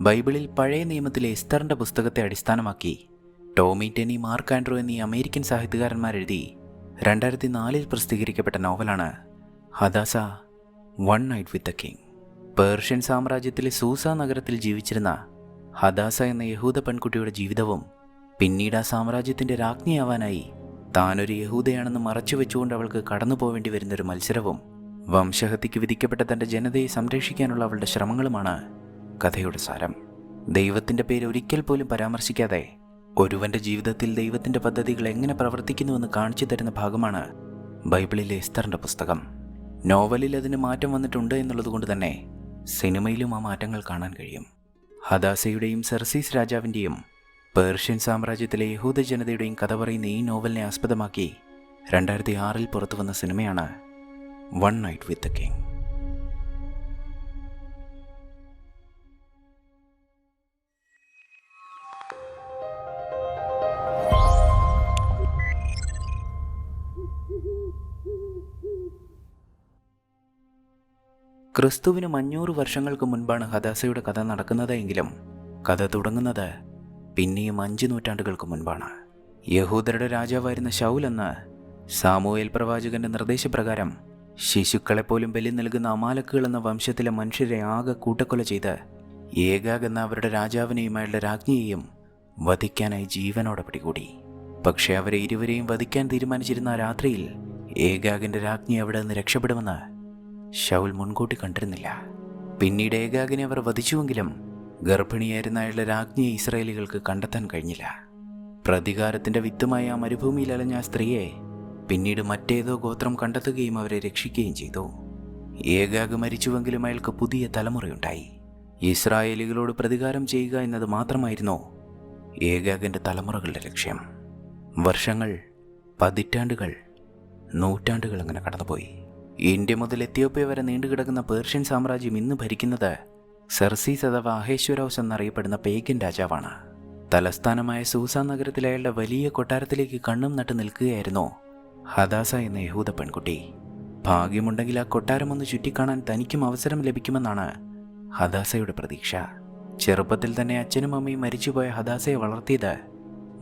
ബൈബിളിൽ പഴയ നിയമത്തിലെ എസ്തറിൻ്റെ പുസ്തകത്തെ അടിസ്ഥാനമാക്കി ടോമി ടെനി, മാർക്ക് ആൻഡ്രൂ എന്നീ അമേരിക്കൻ സാഹിത്യകാരന്മാരെഴുതി 2004 പ്രസിദ്ധീകരിക്കപ്പെട്ട നോവലാണ് Hadassah one night with the king. Persian സാമ്രാജ്യത്തിലെ സൂസ നഗരത്തിൽ ജീവിച്ചിരുന്ന ഹദാസ എന്ന യഹൂദ പെൺകുട്ടിയുടെ ജീവിതവും പിന്നീട് ആ സാമ്രാജ്യത്തിൻ്റെ രാജ്ഞിയാവാനായി താനൊരു യഹൂദയാണെന്ന് മറച്ചു വെച്ചുകൊണ്ട് അവൾക്ക് കടന്നു പോവേണ്ടി വരുന്നൊരു മത്സരവും വംശഹത്യക്ക് വിധിക്കപ്പെട്ട തൻ്റെ ജനതയെ സംരക്ഷിക്കാനുള്ള അവളുടെ ശ്രമങ്ങളുമാണ് കഥയുടെ സാരം. ദൈവത്തിൻ്റെ പേര് ഒരിക്കൽ പോലും പരാമർശിക്കാതെ ഒരുവൻ്റെ ജീവിതത്തിൽ ദൈവത്തിൻ്റെ പദ്ധതികൾ എങ്ങനെ പ്രവർത്തിക്കുന്നുവെന്ന് കാണിച്ചു തരുന്ന ഭാഗമാണ് ബൈബിളിലെ എസ്തറിൻ്റെ പുസ്തകം. നോവലിൽ അതിന് മാറ്റം വന്നിട്ടുണ്ട് എന്നുള്ളതുകൊണ്ട് തന്നെ സിനിമയിലും ആ മാറ്റങ്ങൾ കാണാൻ കഴിയും. ഹദാസയുടെയും സെർസീസ് രാജാവിൻ്റെയും പേർഷ്യൻ സാമ്രാജ്യത്തിലെ യഹൂദ ജനതയുടെയും കഥ പറയുന്ന ഈ നോവലിനെ ആസ്പദമാക്കി 2006 പുറത്തു വന്ന സിനിമയാണ് one night with the king. ക്രിസ്തുവിന് 500 വർഷങ്ങൾക്ക് മുൻപാണ് ഹദാസയുടെ കഥ നടക്കുന്നതെങ്കിലും കഥ തുടങ്ങുന്നത് പിന്നെയും 5 നൂറ്റാണ്ടുകൾക്ക് മുൻപാണ്. യഹൂദരുടെ രാജാവായിരുന്ന ശൗൽ എന്ന സാമുവേൽ പ്രവാചകന്റെ നിർദ്ദേശപ്രകാരം ശിശുക്കളെപ്പോലും ബലി നൽകുന്ന അമാലക്കുകൾ എന്ന വംശത്തിലെ മനുഷ്യരെ ആകെ കൂട്ടക്കൊല ചെയ്ത് ഏഗാഗ് എന്ന അവരുടെ രാജാവിനെയും അയാളുടെ രാജ്ഞിയെയും വധിക്കാനായി ജീവനോടെ പിടികൂടി. പക്ഷെ അവരെ ഇരുവരെയും വധിക്കാൻ തീരുമാനിച്ചിരുന്ന ആ രാത്രിയിൽ ഏഗാഗിന്റെ രാജ്ഞി അവിടെ നിന്ന് രക്ഷപ്പെടുമെന്ന് ശൗൽ മുൻകൂട്ടി കണ്ടിരുന്നില്ല. പിന്നീട് ഏഗാഗിനെ അവർ വധിച്ചുവെങ്കിലും ഗർഭിണിയായിരുന്ന അയാളുടെ രാജ്ഞിയെ ഇസ്രായേലികൾക്ക് കണ്ടെത്താൻ കഴിഞ്ഞില്ല. പ്രതികാരത്തിന്റെ വിത്തുമായി ആ മരുഭൂമിയിൽ അലഞ്ഞ ആ സ്ത്രീയെ പിന്നീട് മറ്റേതോ ഗോത്രം കണ്ടെത്തുകയും അവരെ രക്ഷിക്കുകയും ചെയ്തു. ഏഗാഗ് മരിച്ചുവെങ്കിലും അയാൾക്ക് പുതിയ തലമുറയുണ്ടായി. ഇസ്രായേലികളോട് പ്രതികാരം ചെയ്യുക എന്നത് മാത്രമായിരുന്നു ഏഗാഗിന്റെ തലമുറകളുടെ ലക്ഷ്യം. വർഷങ്ങൾ, പതിറ്റാണ്ടുകൾ, നൂറ്റാണ്ടുകൾ അങ്ങനെ കടന്നുപോയി. ഇന്ത്യ മുതൽ എത്യോപ്യ വരെ നീണ്ടുകിടക്കുന്ന പേർഷ്യൻ സാമ്രാജ്യം ഇന്ന് ഭരിക്കുന്നത് സെർസീസ് അഥവാ അഹേശ്വരോസ് എന്നറിയപ്പെടുന്ന പേഗൻ രാജാവാണ്. തലസ്ഥാനമായ സൂസ നഗരത്തിലെ അയാളുടെ വലിയ കൊട്ടാരത്തിലേക്ക് കണ്ണും നട്ട് നിൽക്കുകയായിരുന്നു ഹദാസ എന്ന യഹൂദ പെൺകുട്ടി. ഭാഗ്യമുണ്ടെങ്കിൽ ആ കൊട്ടാരം ഒന്ന് ചുറ്റിക്കാണാൻ തനിക്കും അവസരം ലഭിക്കുമെന്നാണ് ഹദാസയുടെ പ്രതീക്ഷ. ചെറുപ്പത്തിൽ തന്നെ അച്ഛനും അമ്മയും മരിച്ചുപോയ ഹദാസയെ വളർത്തിയത്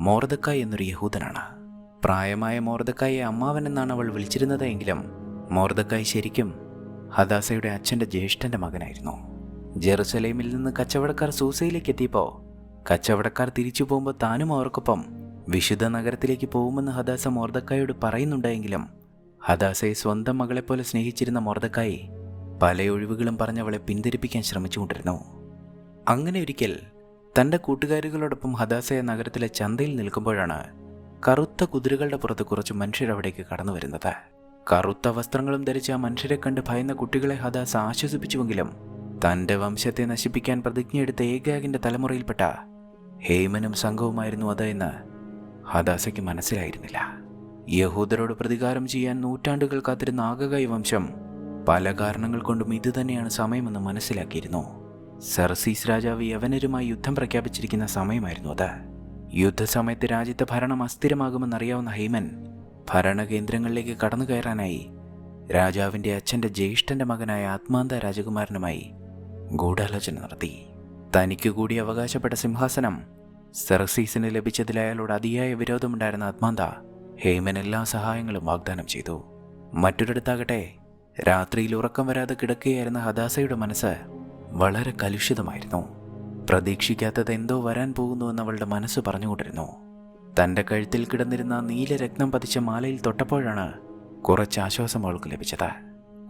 മോർദക്കായ് എന്നൊരു യഹൂദനാണ്. പ്രായമായ മോർദക്കായെ അമ്മാവൻ എന്നാണ് അവൾ വിളിച്ചിരുന്നതെങ്കിലും മോർദക്കായ് ശരിക്കും ഹദാസയുടെ അച്ഛൻ്റെ ജ്യേഷ്ഠൻ്റെ മകനായിരുന്നു. ജെറുസലേമിൽ നിന്ന് കച്ചവടക്കാർ സൂസയിലേക്ക് എത്തിയപ്പോൾ കച്ചവടക്കാർ തിരിച്ചു പോകുമ്പോൾ താനും അവർക്കൊപ്പം വിശുദ്ധ നഗരത്തിലേക്ക് പോകുമെന്ന് ഹദാസ മോർദക്കായോട് പറയുന്നുണ്ടെങ്കിലും ഹദാസയെ സ്വന്തം മകളെപ്പോലെ സ്നേഹിച്ചിരുന്ന മോർദക്കായി പല ഒഴിവുകളും പറഞ്ഞവളെ പിന്തിരിപ്പിക്കാൻ ശ്രമിച്ചുകൊണ്ടിരുന്നു. അങ്ങനെ ഒരിക്കൽ തൻ്റെ കൂട്ടുകാരികളോടൊപ്പം ഹദാസയ നഗരത്തിലെ ചന്തയിൽ നിൽക്കുമ്പോഴാണ് കറുത്ത കുതിരകളുടെ പുറത്ത് കുറച്ച് മനുഷ്യരവിടേക്ക് കടന്നു വരുന്നത്. കറുത്ത വസ്ത്രങ്ങളും ധരിച്ച ആ മനുഷ്യരെ കണ്ട് ഭയന്ന കുട്ടികളെ ഹദാസ ആശ്വസിപ്പിച്ചുവെങ്കിലും തൻ്റെ വംശത്തെ നശിപ്പിക്കാൻ പ്രതിജ്ഞയെടുത്ത ഏഗാഗിൻ്റെ തലമുറയിൽപ്പെട്ട ഹേമനും സംഘവുമായിരുന്നു അത് എന്ന് ഹദാസയ്ക്ക് മനസ്സിലായിരുന്നില്ല. യഹൂദരോട് പ്രതികാരം ചെയ്യാൻ നൂറ്റാണ്ടുകൾ കാത്തിരുന്ന ആഗായി വംശം പല കാരണങ്ങൾ കൊണ്ടും ഇതുതന്നെയാണ് സമയമെന്ന് മനസ്സിലാക്കിയിരുന്നു. സെർസീസ് രാജാവ് യവനരുമായി യുദ്ധം പ്രഖ്യാപിച്ചിരിക്കുന്ന സമയമായിരുന്നു അത്. യുദ്ധസമയത്ത് രാജ്യത്തെ ഭരണം അസ്ഥിരമാകുമെന്നറിയാവുന്ന ഹേമൻ ഭരണകേന്ദ്രങ്ങളിലേക്ക് കടന്നു കയറാനായി രാജാവിൻ്റെ അച്ഛൻ്റെ ജ്യേഷ്ഠൻ്റെ മകനായ ആത്മാന്ത രാജകുമാരനുമായി ഗൂഢാലോചന നടത്തി. തനിക്ക് കൂടി അവകാശപ്പെട്ട സിംഹാസനം സെർസീസിന് ലഭിച്ചതിൽ അയാളോട് അതിയായ വിരോധമുണ്ടായിരുന്ന ആത്മാന്ത ഹേമൻ എല്ലാ സഹായങ്ങളും വാഗ്ദാനം ചെയ്തു. മറ്റൊരിടത്താകട്ടെ രാത്രിയിൽ ഉറക്കം വരാതെ കിടക്കുകയായിരുന്ന ഹദാസയുടെ മനസ്സ് വളരെ കലുഷിതമായിരുന്നു. പ്രതീക്ഷിക്കാത്തത് എന്തോ വരാൻ പോകുന്നുവെന്ന് അവളുടെ മനസ്സ് പറഞ്ഞുകൊണ്ടിരുന്നു. തൻ്റെ കഴുത്തിൽ കിടന്നിരുന്ന നീലരത്നം പതിച്ച മാലയിൽ തൊട്ടപ്പോഴാണ് കുറച്ച് ആശ്വാസം അവൾക്ക് ലഭിച്ചത്.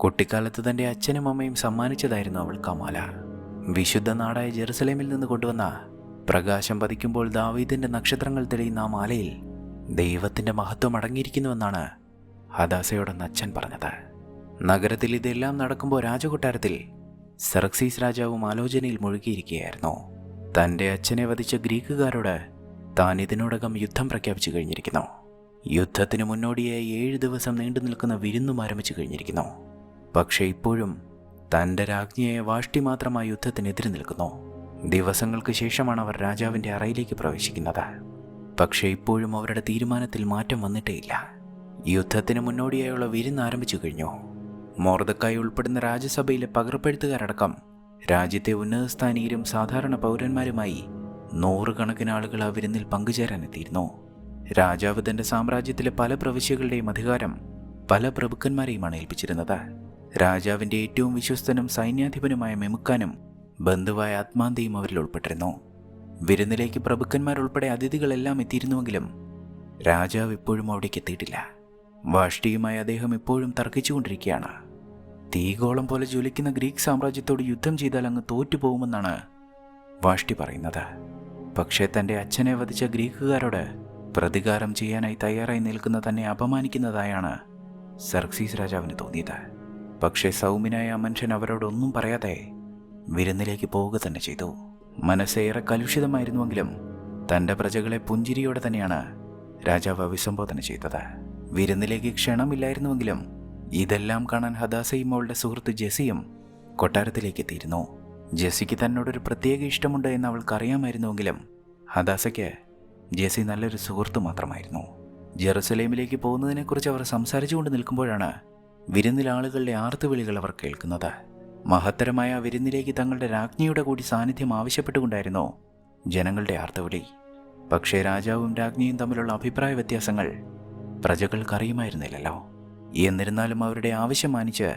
കുട്ടിക്കാലത്ത് തൻ്റെ അച്ഛനും അമ്മയും സമ്മാനിച്ചതായിരുന്നു അവൾക്ക് ആ മാല. വിശുദ്ധ നാടായ ജെറുസലേമിൽ നിന്ന് കൊണ്ടുവന്ന പ്രകാശം പതിക്കുമ്പോൾ ദാവീദിൻ്റെ നക്ഷത്രങ്ങൾ തെളിയുന്ന ആ മാലയിൽ ദൈവത്തിൻ്റെ മഹത്വം അടങ്ങിയിരിക്കുന്നുവെന്നാണ് ഹദാസയോടെന്ന് അച്ഛൻ പറഞ്ഞത്. നഗരത്തിൽ ഇതെല്ലാം നടക്കുമ്പോൾ രാജകൊട്ടാരത്തിൽ സെർക്സീസ് രാജാവും ആലോചനയിൽ മുഴുകിയിരിക്കുകയായിരുന്നു. തൻ്റെ അച്ഛനെ വധിച്ച ഗ്രീക്കുകാരോട് താൻ ഇതിനോടകം യുദ്ധം പ്രഖ്യാപിച്ചു കഴിഞ്ഞിരിക്കുന്നു. യുദ്ധത്തിന് മുന്നോടിയായി 7 ദിവസം നീണ്ടു നിൽക്കുന്ന വിരുന്നും ആരംഭിച്ചു കഴിഞ്ഞിരിക്കുന്നു. പക്ഷേ ഇപ്പോഴും തൻ്റെ രാജ്ഞിയെ വാഷ്ടി മാത്രമായി യുദ്ധത്തിനെതിരെ നിൽക്കുന്നു. ദിവസങ്ങൾക്ക് ശേഷമാണ് അവർ രാജാവിൻ്റെ അറയിലേക്ക് പ്രവേശിക്കുന്നത്. പക്ഷേ ഇപ്പോഴും അവരുടെ തീരുമാനത്തിൽ മാറ്റം വന്നിട്ടേയില്ല. യുദ്ധത്തിന് മുന്നോടിയായുള്ള വിരുന്ന് ആരംഭിച്ചു കഴിഞ്ഞു. മോർദക്കായി ഉൾപ്പെടുന്ന രാജ്യസഭയിലെ പകർപ്പെഴുത്തുകാരടക്കം രാജ്യത്തെ ഉന്നതസ്ഥാനീയരും സാധാരണ പൗരന്മാരുമായി നൂറുകണക്കിന് ആളുകൾ ആ വിരുന്നിൽ പങ്കുചേരാനെത്തിയിരുന്നു. രാജാവ് തന്റെ സാമ്രാജ്യത്തിലെ പല പ്രവിശ്യകളുടെയും അധികാരം പല പ്രഭുക്കന്മാരെയുമാണ് ഏൽപ്പിച്ചിരുന്നത്. രാജാവിന്റെ ഏറ്റവും വിശ്വസ്തനും സൈന്യാധിപനുമായ മെമുക്കാനും ബന്ധുവായ ആത്മാന്തയും അവരിൽ ഉൾപ്പെട്ടിരുന്നു. വിരുന്നിലേക്ക് പ്രഭുക്കന്മാരുൾപ്പെടെ അതിഥികളെല്ലാം എത്തിയിരുന്നുവെങ്കിലും രാജാവ് ഇപ്പോഴും അവിടേക്ക് എത്തിയിട്ടില്ല. വാഷ്ടിയുമായി അദ്ദേഹം ഇപ്പോഴും തർക്കിച്ചുകൊണ്ടിരിക്കുകയാണ്. തീഗോളം പോലെ ജ്വലിക്കുന്ന ഗ്രീക്ക് സാമ്രാജ്യത്തോട് യുദ്ധം ചെയ്താൽ അങ്ങ് തോറ്റുപോകുമെന്നാണ് വാഷ്ടി പറയുന്നത്. പക്ഷേ തൻ്റെ അച്ഛനെ വധിച്ച ഗ്രീക്കുകാരോട് പ്രതികാരം ചെയ്യാനായി തയ്യാറായി നിൽക്കുന്ന തന്നെ അപമാനിക്കുന്നതായാണ് സെർക്സീസ് രാജാവിന് തോന്നിയത്. പക്ഷേ സൗമ്യനായ ആ മനുഷ്യൻ അവരോടൊന്നും പറയാതെ വിരുന്നിലേക്ക് പോവുക തന്നെ ചെയ്തു. മനസ്സേറെ കലുഷിതമായിരുന്നുവെങ്കിലും തൻ്റെ പ്രജകളെ പുഞ്ചിരിയോടെ തന്നെയാണ് രാജാവ് അഭിസംബോധന ചെയ്തത്. വിരുന്നിലേക്ക് ക്ഷണമില്ലായിരുന്നുവെങ്കിലും ഇതെല്ലാം കാണാൻ ഹദാസയും അവളുടെ സുഹൃത്ത് ജെസിയും കൊട്ടാരത്തിലേക്ക് എത്തിയിരുന്നു. ജെസിക്ക് തന്നോടൊരു പ്രത്യേക ഇഷ്ടമുണ്ട് എന്ന് അവൾക്കറിയാമായിരുന്നുവെങ്കിലും ഹദാസയ്ക്ക് ജെസി നല്ലൊരു സുഹൃത്ത് മാത്രമായിരുന്നു. ജെറുസലേമിലേക്ക് പോകുന്നതിനെക്കുറിച്ച് അവർ സംസാരിച്ചുകൊണ്ട് നിൽക്കുമ്പോഴാണ് വിരുന്നിൽ ആളുകളുടെ ആർത്തുവിളികൾ അവർ കേൾക്കുന്നത്. മഹത്തരമായ വിരുന്നിലേക്ക് തങ്ങളുടെ രാജ്ഞിയുടെ കൂടി സാന്നിധ്യം ആവശ്യപ്പെട്ടുകൊണ്ടായിരുന്നു ജനങ്ങളുടെ ആർത്തുവിളി. പക്ഷേ രാജാവും രാജ്ഞിയും തമ്മിലുള്ള അഭിപ്രായ വ്യത്യാസങ്ങൾ പ്രജകൾക്കറിയുമായിരുന്നില്ലല്ലോ. എന്നിരുന്നാലും അവരുടെ ആവശ്യം മാനിച്ച്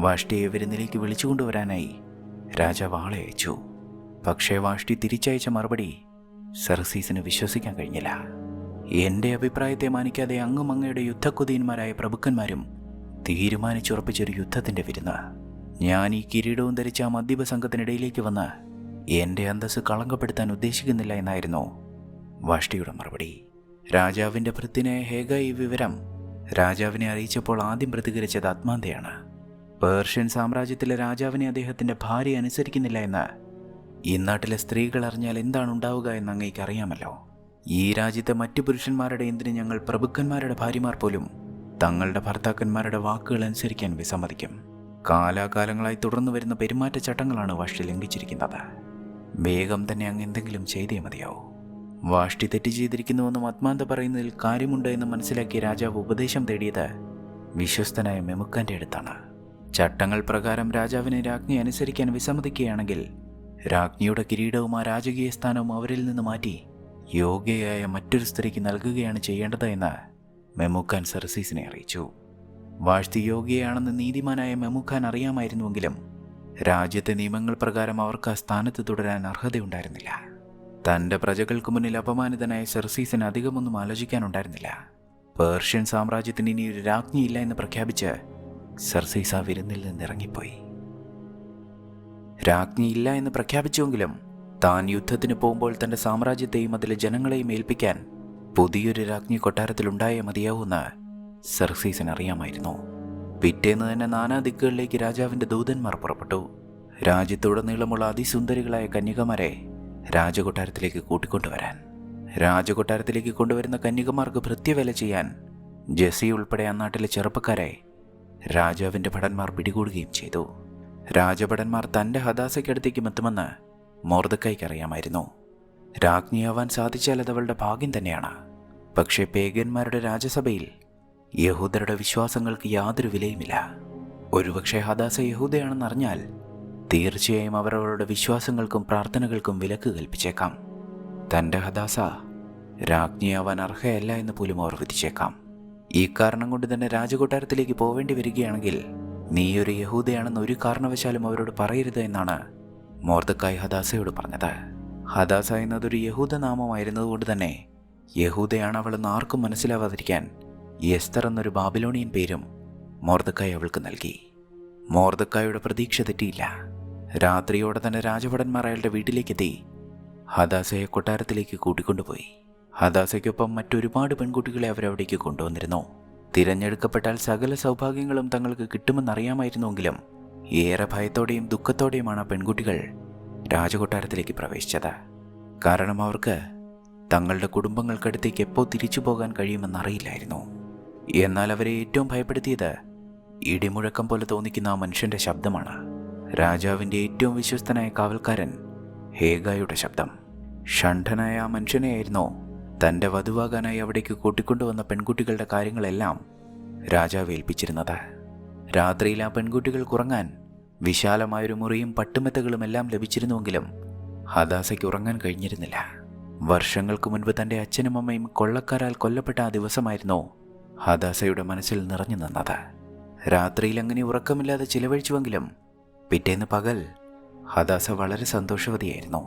വാഷ്ടിയെ വിരുന്നിലേക്ക് വിളിച്ചുകൊണ്ടുവരാനായി രാജാവ് ആളെ അയച്ചു. പക്ഷേ വാഷ്ടി തിരിച്ചയച്ച മറുപടി സെർസീസിന് വിശ്വസിക്കാൻ കഴിഞ്ഞില്ല. എൻ്റെ അഭിപ്രായത്തെ മാനിക്കാതെ അങ്ങും അങ്ങയുടെ യുദ്ധക്കുതീന്മാരായ പ്രഭുക്കന്മാരും തീരുമാനിച്ചുറപ്പിച്ചൊരു യുദ്ധത്തിൻ്റെ വിരുന്ന്. ഞാൻ ഈ കിരീടവും ധരിച്ച ആ മദ്യപ സംഘത്തിനിടയിലേക്ക് വന്ന് എൻ്റെ അന്തസ്സ് കളങ്കപ്പെടുത്താൻ ഉദ്ദേശിക്കുന്നില്ല എന്നായിരുന്നു വാഷ്ടിയുടെ മറുപടി. രാജാവിൻ്റെ ഭൃത്യനായ ഹേഗ ഈ വിവരം രാജാവിനെ അറിയിച്ചപ്പോൾ ആദ്യം പ്രതികരിച്ചത് ആത്മാന്തയാണ്. പേർഷ്യൻ സാമ്രാജ്യത്തിലെ രാജാവിനെ അദ്ദേഹത്തിൻ്റെ ഭാര്യ അനുസരിക്കുന്നില്ല എന്ന് ഈ നാട്ടിലെ സ്ത്രീകൾ അറിഞ്ഞാൽ എന്താണ് ഉണ്ടാവുക എന്ന് അങ്ങേക്ക് അറിയാമല്ലോ. ഈ രാജ്യത്തെ മറ്റു പുരുഷന്മാരുടെ എന്തിന് ഞങ്ങൾ പ്രഭുക്കന്മാരുടെ ഭാര്യമാർ പോലും തങ്ങളുടെ ഭർത്താക്കന്മാരുടെ വാക്കുകൾ അനുസരിക്കാൻ വിസമ്മതിക്കും. കാലാകാലങ്ങളായി തുടർന്നു വരുന്ന പെരുമാറ്റച്ചട്ടങ്ങളാണ് വാഷ്ടി ലംഘിച്ചിരിക്കുന്നത്. വേഗം തന്നെ അങ്ങ് എന്തെങ്കിലും ചെയ്തേ മതിയാവൂ. വാഷ്ടി തെറ്റ് ചെയ്തിരിക്കുന്നുവെന്നും ആത്മാന്ത പറയുന്നതിൽ കാര്യമുണ്ട് എന്ന് മനസ്സിലാക്കിയ രാജാവ് ഉപദേശം തേടിയത് വിശ്വസ്തനായ മെമുക്കാന്റെ അടുത്താണ്. ചട്ടങ്ങൾ പ്രകാരം രാജാവിനെ രാജ്ഞി അനുസരിക്കാൻ വിസമ്മതിക്കുകയാണെങ്കിൽ രാജ്ഞിയുടെ കിരീടവും ആ രാജകീയ സ്ഥാനവും അവരിൽ നിന്ന് മാറ്റി യോഗ്യയായ മറ്റൊരു സ്ത്രീക്ക് നൽകുകയാണ് ചെയ്യേണ്ടത് എന്ന് മെമുക്കാൻ സെർസീസിനെ അറിയിച്ചു. വാഷ്തി യോഗ്യയാണെന്ന് നീതിമാനായ മെമുക്കാൻ അറിയാമായിരുന്നുവെങ്കിലും രാജ്യത്തെ നിയമങ്ങൾ പ്രകാരം അവർക്ക് ആ സ്ഥാനത്ത് തുടരാൻ അർഹതയുണ്ടായിരുന്നില്ല. തൻ്റെ പ്രജകൾക്ക് മുന്നിൽ അപമാനിതനായ സെർസീസിന് അധികമൊന്നും ആലോചിക്കാനുണ്ടായിരുന്നില്ല. പേർഷ്യൻ സാമ്രാജ്യത്തിന് ഇനി ഒരു രാജ്ഞിയില്ല എന്ന് പ്രഖ്യാപിച്ച് സെർസീസ് ആ വിരുന്നിൽ നിന്നിറങ്ങിപ്പോയി. രാജ്ഞിയില്ല എന്ന് പ്രഖ്യാപിച്ചുവെങ്കിലും താൻ യുദ്ധത്തിന് പോകുമ്പോൾ തൻ്റെ സാമ്രാജ്യത്തെയും അതിലെ ജനങ്ങളെയും ഏൽപ്പിക്കാൻ പുതിയൊരു രാജ്ഞി കൊട്ടാരത്തിലുണ്ടായേ മതിയാവൂന്ന് സെർസീസിന് അറിയാമായിരുന്നു. പിറ്റേന്ന് തന്നെ നാനാ ദിക്കുകളിലേക്ക് രാജാവിൻ്റെ ദൂതന്മാർ പുറപ്പെട്ടു. രാജ്യത്തുടനീളമുള്ള അതിസുന്ദരികളായ കന്യകമാരെ രാജകൊട്ടാരത്തിലേക്ക് കൂട്ടിക്കൊണ്ടുവരാൻ. രാജകൊട്ടാരത്തിലേക്ക് കൊണ്ടുവരുന്ന കന്യകമാർക്ക് ഭൃത്യവേല ചെയ്യാൻ ജെസി ഉൾപ്പെടെ ആ നാട്ടിലെ ചെറുപ്പക്കാരെ രാജാവിൻ്റെ ഭടന്മാർ പിടികൂടുകയും ചെയ്തു. രാജഭടന്മാർ തൻ്റെ ഹദാസയ്ക്കടുത്തേക്കും എത്തുമെന്ന് മൊർദെഖായിക്ക് അറിയാമായിരുന്നു. രാജ്ഞിയാവാൻ സാധിച്ചാൽ അതവളുടെ ഭാഗ്യം തന്നെയാണ്. പക്ഷേ പേഗന്മാരുടെ രാജസഭയിൽ യഹൂദരുടെ വിശ്വാസങ്ങൾക്ക് യാതൊരു വിലയുമില്ല. ഒരുപക്ഷെ ഹദാസ യഹൂദയാണെന്നറിഞ്ഞാൽ തീർച്ചയായും അവർ അവരുടെ വിശ്വാസങ്ങൾക്കും പ്രാർത്ഥനകൾക്കും വിലക്ക് കൽപ്പിച്ചേക്കാം. തൻ്റെ ഹദാസ രാജ്ഞിയാവാൻ അർഹയല്ല എന്ന് പോലും അവർ വിധിച്ചേക്കാം. ഈ കാരണം കൊണ്ട് തന്നെ രാജകൊട്ടാരത്തിലേക്ക് പോവേണ്ടി വരികയാണെങ്കിൽ നീ ഒരു യഹൂദയാണെന്ന് ഒരു കാരണവശാലും അവരോട് പറയരുത് എന്നാണ് മൊർദെഖായി ഹദാസയോട് പറഞ്ഞത്. ഹദാസ എന്നതൊരു യഹൂദ നാമമായിരുന്നതുകൊണ്ട് തന്നെ യഹൂദയാണ് അവളെന്ന് ആർക്കും മനസ്സിലാവാതിരിക്കാൻ എസ്തർ എന്നൊരു ബാബിലോണിയൻ പേരും മൊർദെഖായി അവൾക്ക് നൽകി. മൊർദെഖായിയുടെ പ്രതീക്ഷ തെറ്റിയില്ല. രാത്രിയോടെ തന്നെ രാജഭടന്മാർ അയാളുടെ വീട്ടിലേക്കെത്തി ഹദാസയെ കൊട്ടാരത്തിലേക്ക് കൂട്ടിക്കൊണ്ടുപോയി. ഹദാസയ്ക്കൊപ്പം മറ്റൊരുപാട് പെൺകുട്ടികളെ അവരവിടേക്ക് കൊണ്ടുവന്നിരുന്നു. തിരഞ്ഞെടുക്കപ്പെട്ടാൽ സകല സൗഭാഗ്യങ്ങളും തങ്ങൾക്ക് കിട്ടുമെന്നറിയാമായിരുന്നുവെങ്കിലും ഏറെ ഭയത്തോടെയും ദുഃഖത്തോടെയുമാണ് പെൺകുട്ടികൾ രാജകൊട്ടാരത്തിലേക്ക് പ്രവേശിച്ചത്. കാരണം അവർക്ക് തങ്ങളുടെ കുടുംബങ്ങൾക്കടുത്തേക്ക് എപ്പോൾ തിരിച്ചു പോകാൻ കഴിയുമെന്നറിയില്ലായിരുന്നു. എന്നാൽ അവരെ ഏറ്റവും ഭയപ്പെടുത്തിയത് ഇടിമുഴക്കം പോലെ തോന്നിക്കുന്ന ആ മനുഷ്യൻ്റെ ശബ്ദമാണ്. രാജാവിൻ്റെ ഏറ്റവും വിശ്വസ്തനായ കാവൽക്കാരൻ ഹേഗായുടെ ശബ്ദം. ഷണ്ഠനായ ആ മനുഷ്യനെയായിരുന്നു തൻ്റെ വധുവാകാനായി അവിടേക്ക് കൂട്ടിക്കൊണ്ടുവന്ന പെൺകുട്ടികളുടെ കാര്യങ്ങളെല്ലാം രാജാവ് ഏൽപ്പിച്ചിരുന്നത്. രാത്രിയിൽ ആ പെൺകുട്ടികൾ ഉറങ്ങാൻ വിശാലമായൊരു മുറിയും പട്ടുമെത്തകളും എല്ലാം ലഭിച്ചിരുന്നുവെങ്കിലും ഹദാസയ്ക്ക് ഉറങ്ങാൻ കഴിഞ്ഞിരുന്നില്ല. വർഷങ്ങൾക്ക് മുൻപ് തൻ്റെ അച്ഛനും അമ്മയും കൊള്ളക്കാരാൽ കൊല്ലപ്പെട്ട ആ ദിവസമായിരുന്നു ഹദാസയുടെ മനസ്സിൽ നിറഞ്ഞു നിന്നത്. രാത്രിയിൽ അങ്ങനെ ഉറക്കമില്ലാതെ ചിലവഴിച്ചുവെങ്കിലും പിറ്റേന്ന് പകൽ ഹദാസ വളരെ സന്തോഷവതിയായിരുന്നു.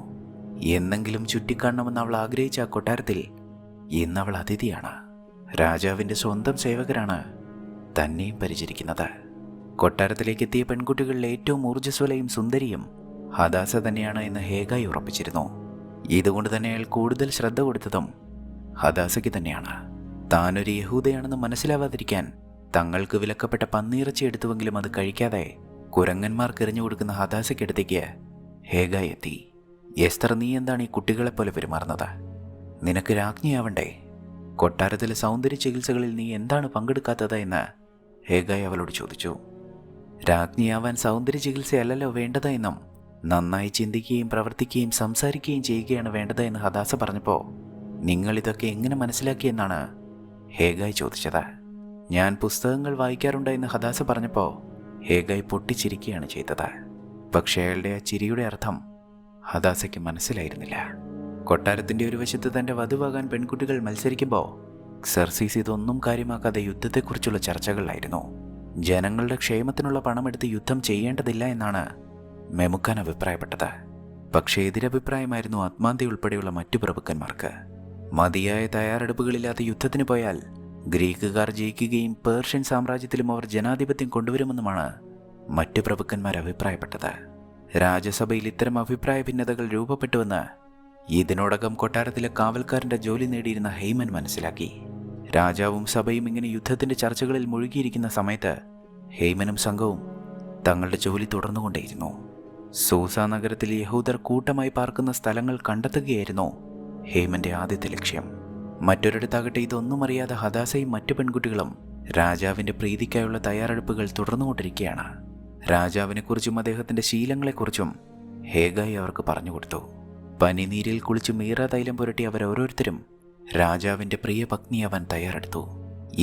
എന്നെങ്കിലും ചുറ്റിക്കാണണമെന്ന് അവൾ ആഗ്രഹിച്ച ആ കൊട്ടാരത്തിൽ ഇന്ന് അവൾ അതിഥിയാണ്. രാജാവിൻ്റെ സ്വന്തം സേവകരാണ് തന്നെയും പരിചരിക്കുന്നത്. കൊട്ടാരത്തിലേക്ക് എത്തിയ പെൺകുട്ടികളിൽ ഏറ്റവും ഊർജ്ജസ്വലയും സുന്ദരിയും ഹദാസ തന്നെയാണ് എന്ന് ഹേഗായി ഉറപ്പിച്ചിരുന്നു. ഇതുകൊണ്ട് തന്നെ അയാൾ കൂടുതൽ ശ്രദ്ധ കൊടുത്തതും ഹദാസയ്ക്ക് തന്നെയാണ്. താനൊരു യഹൂദയാണെന്ന് മനസ്സിലാവാതിരിക്കാൻ തങ്ങൾക്ക് വിലക്കപ്പെട്ട പന്നിയിറച്ചി എടുത്തുവെങ്കിലും അത് കഴിക്കാതെ കുരങ്ങന്മാർക്ക് എറിഞ്ഞു കൊടുക്കുന്ന ഹദാസയ്ക്കടുത്തേക്ക് ഹേഗായി എത്തി. എസ്തർ, നീ എന്താണ് ഈ കുട്ടികളെപ്പോലെ പെരുമാറുന്നത്? നിനക്ക് രാജ്ഞിയാവണ്ടേ? കൊട്ടാരത്തിലെ സൗന്ദര്യ ചികിത്സകളിൽ നീ എന്താണ് പങ്കെടുക്കാത്തത് എന്ന് ഹേഗായി അവളോട് ചോദിച്ചു. രാജ്ഞിയാവാൻ സൗന്ദര്യ ചികിത്സയല്ലല്ലോ വേണ്ടത് എന്നും നന്നായി ചിന്തിക്കുകയും പ്രവർത്തിക്കുകയും സംസാരിക്കുകയും ചെയ്യുകയാണ് വേണ്ടത് എന്ന് ഹദാസ പറഞ്ഞപ്പോൾ നിങ്ങളിതൊക്കെ എങ്ങനെ മനസ്സിലാക്കിയെന്നാണ് ഹേഗായി ചോദിച്ചത്. ഞാൻ പുസ്തകങ്ങൾ വായിക്കാറുണ്ട് എന്ന് ഹദാസ പറഞ്ഞപ്പോൾ ഹേഗായി പൊട്ടിച്ചിരിക്കുകയാണ് ചെയ്തത്. പക്ഷേ അയാളുടെ ആ ചിരിയുടെ അർത്ഥം ഹദാസയ്ക്ക് മനസ്സിലായിരുന്നില്ല. കൊട്ടാരത്തിൻ്റെ ഒരു വശത്ത് തൻ്റെ വധുവാകാൻ പെൺകുട്ടികൾ മത്സരിക്കുമ്പോൾ സെർസീസ് ഇതൊന്നും കാര്യമാക്കാതെ യുദ്ധത്തെക്കുറിച്ചുള്ള ചർച്ചകളിലായിരുന്നു. ജനങ്ങളുടെ ക്ഷേമത്തിനുള്ള പണമെടുത്ത് യുദ്ധം ചെയ്യേണ്ടതില്ല എന്നാണ് മെമുക്കാൻ അഭിപ്രായപ്പെട്ടത്. പക്ഷേ എതിരഭിപ്രായമായിരുന്നു അത്മാന്തി ഉൾപ്പെടെയുള്ള മറ്റു പ്രഭുക്കന്മാർക്ക്. മതിയായ തയ്യാറെടുപ്പുകളില്ലാത്ത യുദ്ധത്തിന് പോയാൽ ഗ്രീക്കുകാർ ജയിക്കുകയും പേർഷ്യൻ സാമ്രാജ്യത്തിലും അവർ ജനാധിപത്യം കൊണ്ടുവരുമെന്നുമാണ് മറ്റു പ്രഭുക്കന്മാർ അഭിപ്രായപ്പെട്ടത്. രാജസഭയിൽ ഇത്തരം അഭിപ്രായ ഭിന്നതകൾ രൂപപ്പെട്ടുവെന്ന് ഇതിനോടകം കൊട്ടാരത്തിലെ കാവൽക്കാരൻ്റെ ജോലി നേടിയിരുന്ന ഹെയ്മൻ മനസ്സിലാക്കി. രാജാവും സഭയും ഇങ്ങനെ യുദ്ധത്തിൻ്റെ ചർച്ചകളിൽ മുഴുകിയിരിക്കുന്ന സമയത്ത് ഹെയ്മനും സംഘവും തങ്ങളുടെ ജോലി തുടർന്നുകൊണ്ടേയിരുന്നു. സൂസ നഗരത്തിൽ യഹൂദർ കൂട്ടമായി പാർക്കുന്ന സ്ഥലങ്ങൾ കണ്ടെത്തുകയായിരുന്നു ഹെയ്മന്റെ ആദ്യത്തെ ലക്ഷ്യം. മറ്റൊരിടത്താകട്ടെ ഇതൊന്നും അറിയാതെ ഹദാസയും മറ്റു പെൺകുട്ടികളും രാജാവിൻ്റെ പ്രീതിക്കായുള്ള തയ്യാറെടുപ്പുകൾ തുടർന്നുകൊണ്ടിരിക്കുകയാണ്. രാജാവിനെക്കുറിച്ചും അദ്ദേഹത്തിൻ്റെ ശീലങ്ങളെക്കുറിച്ചും ഹേഗായി അവർക്ക് പറഞ്ഞുകൊടുത്തു. പനിനീരിൽ കുളിച്ച് മീറ തൈലം പുരട്ടി അവരോരോരുത്തരും രാജാവിൻ്റെ പ്രിയ പത്നിയാവാൻ തയ്യാറെടുത്തു.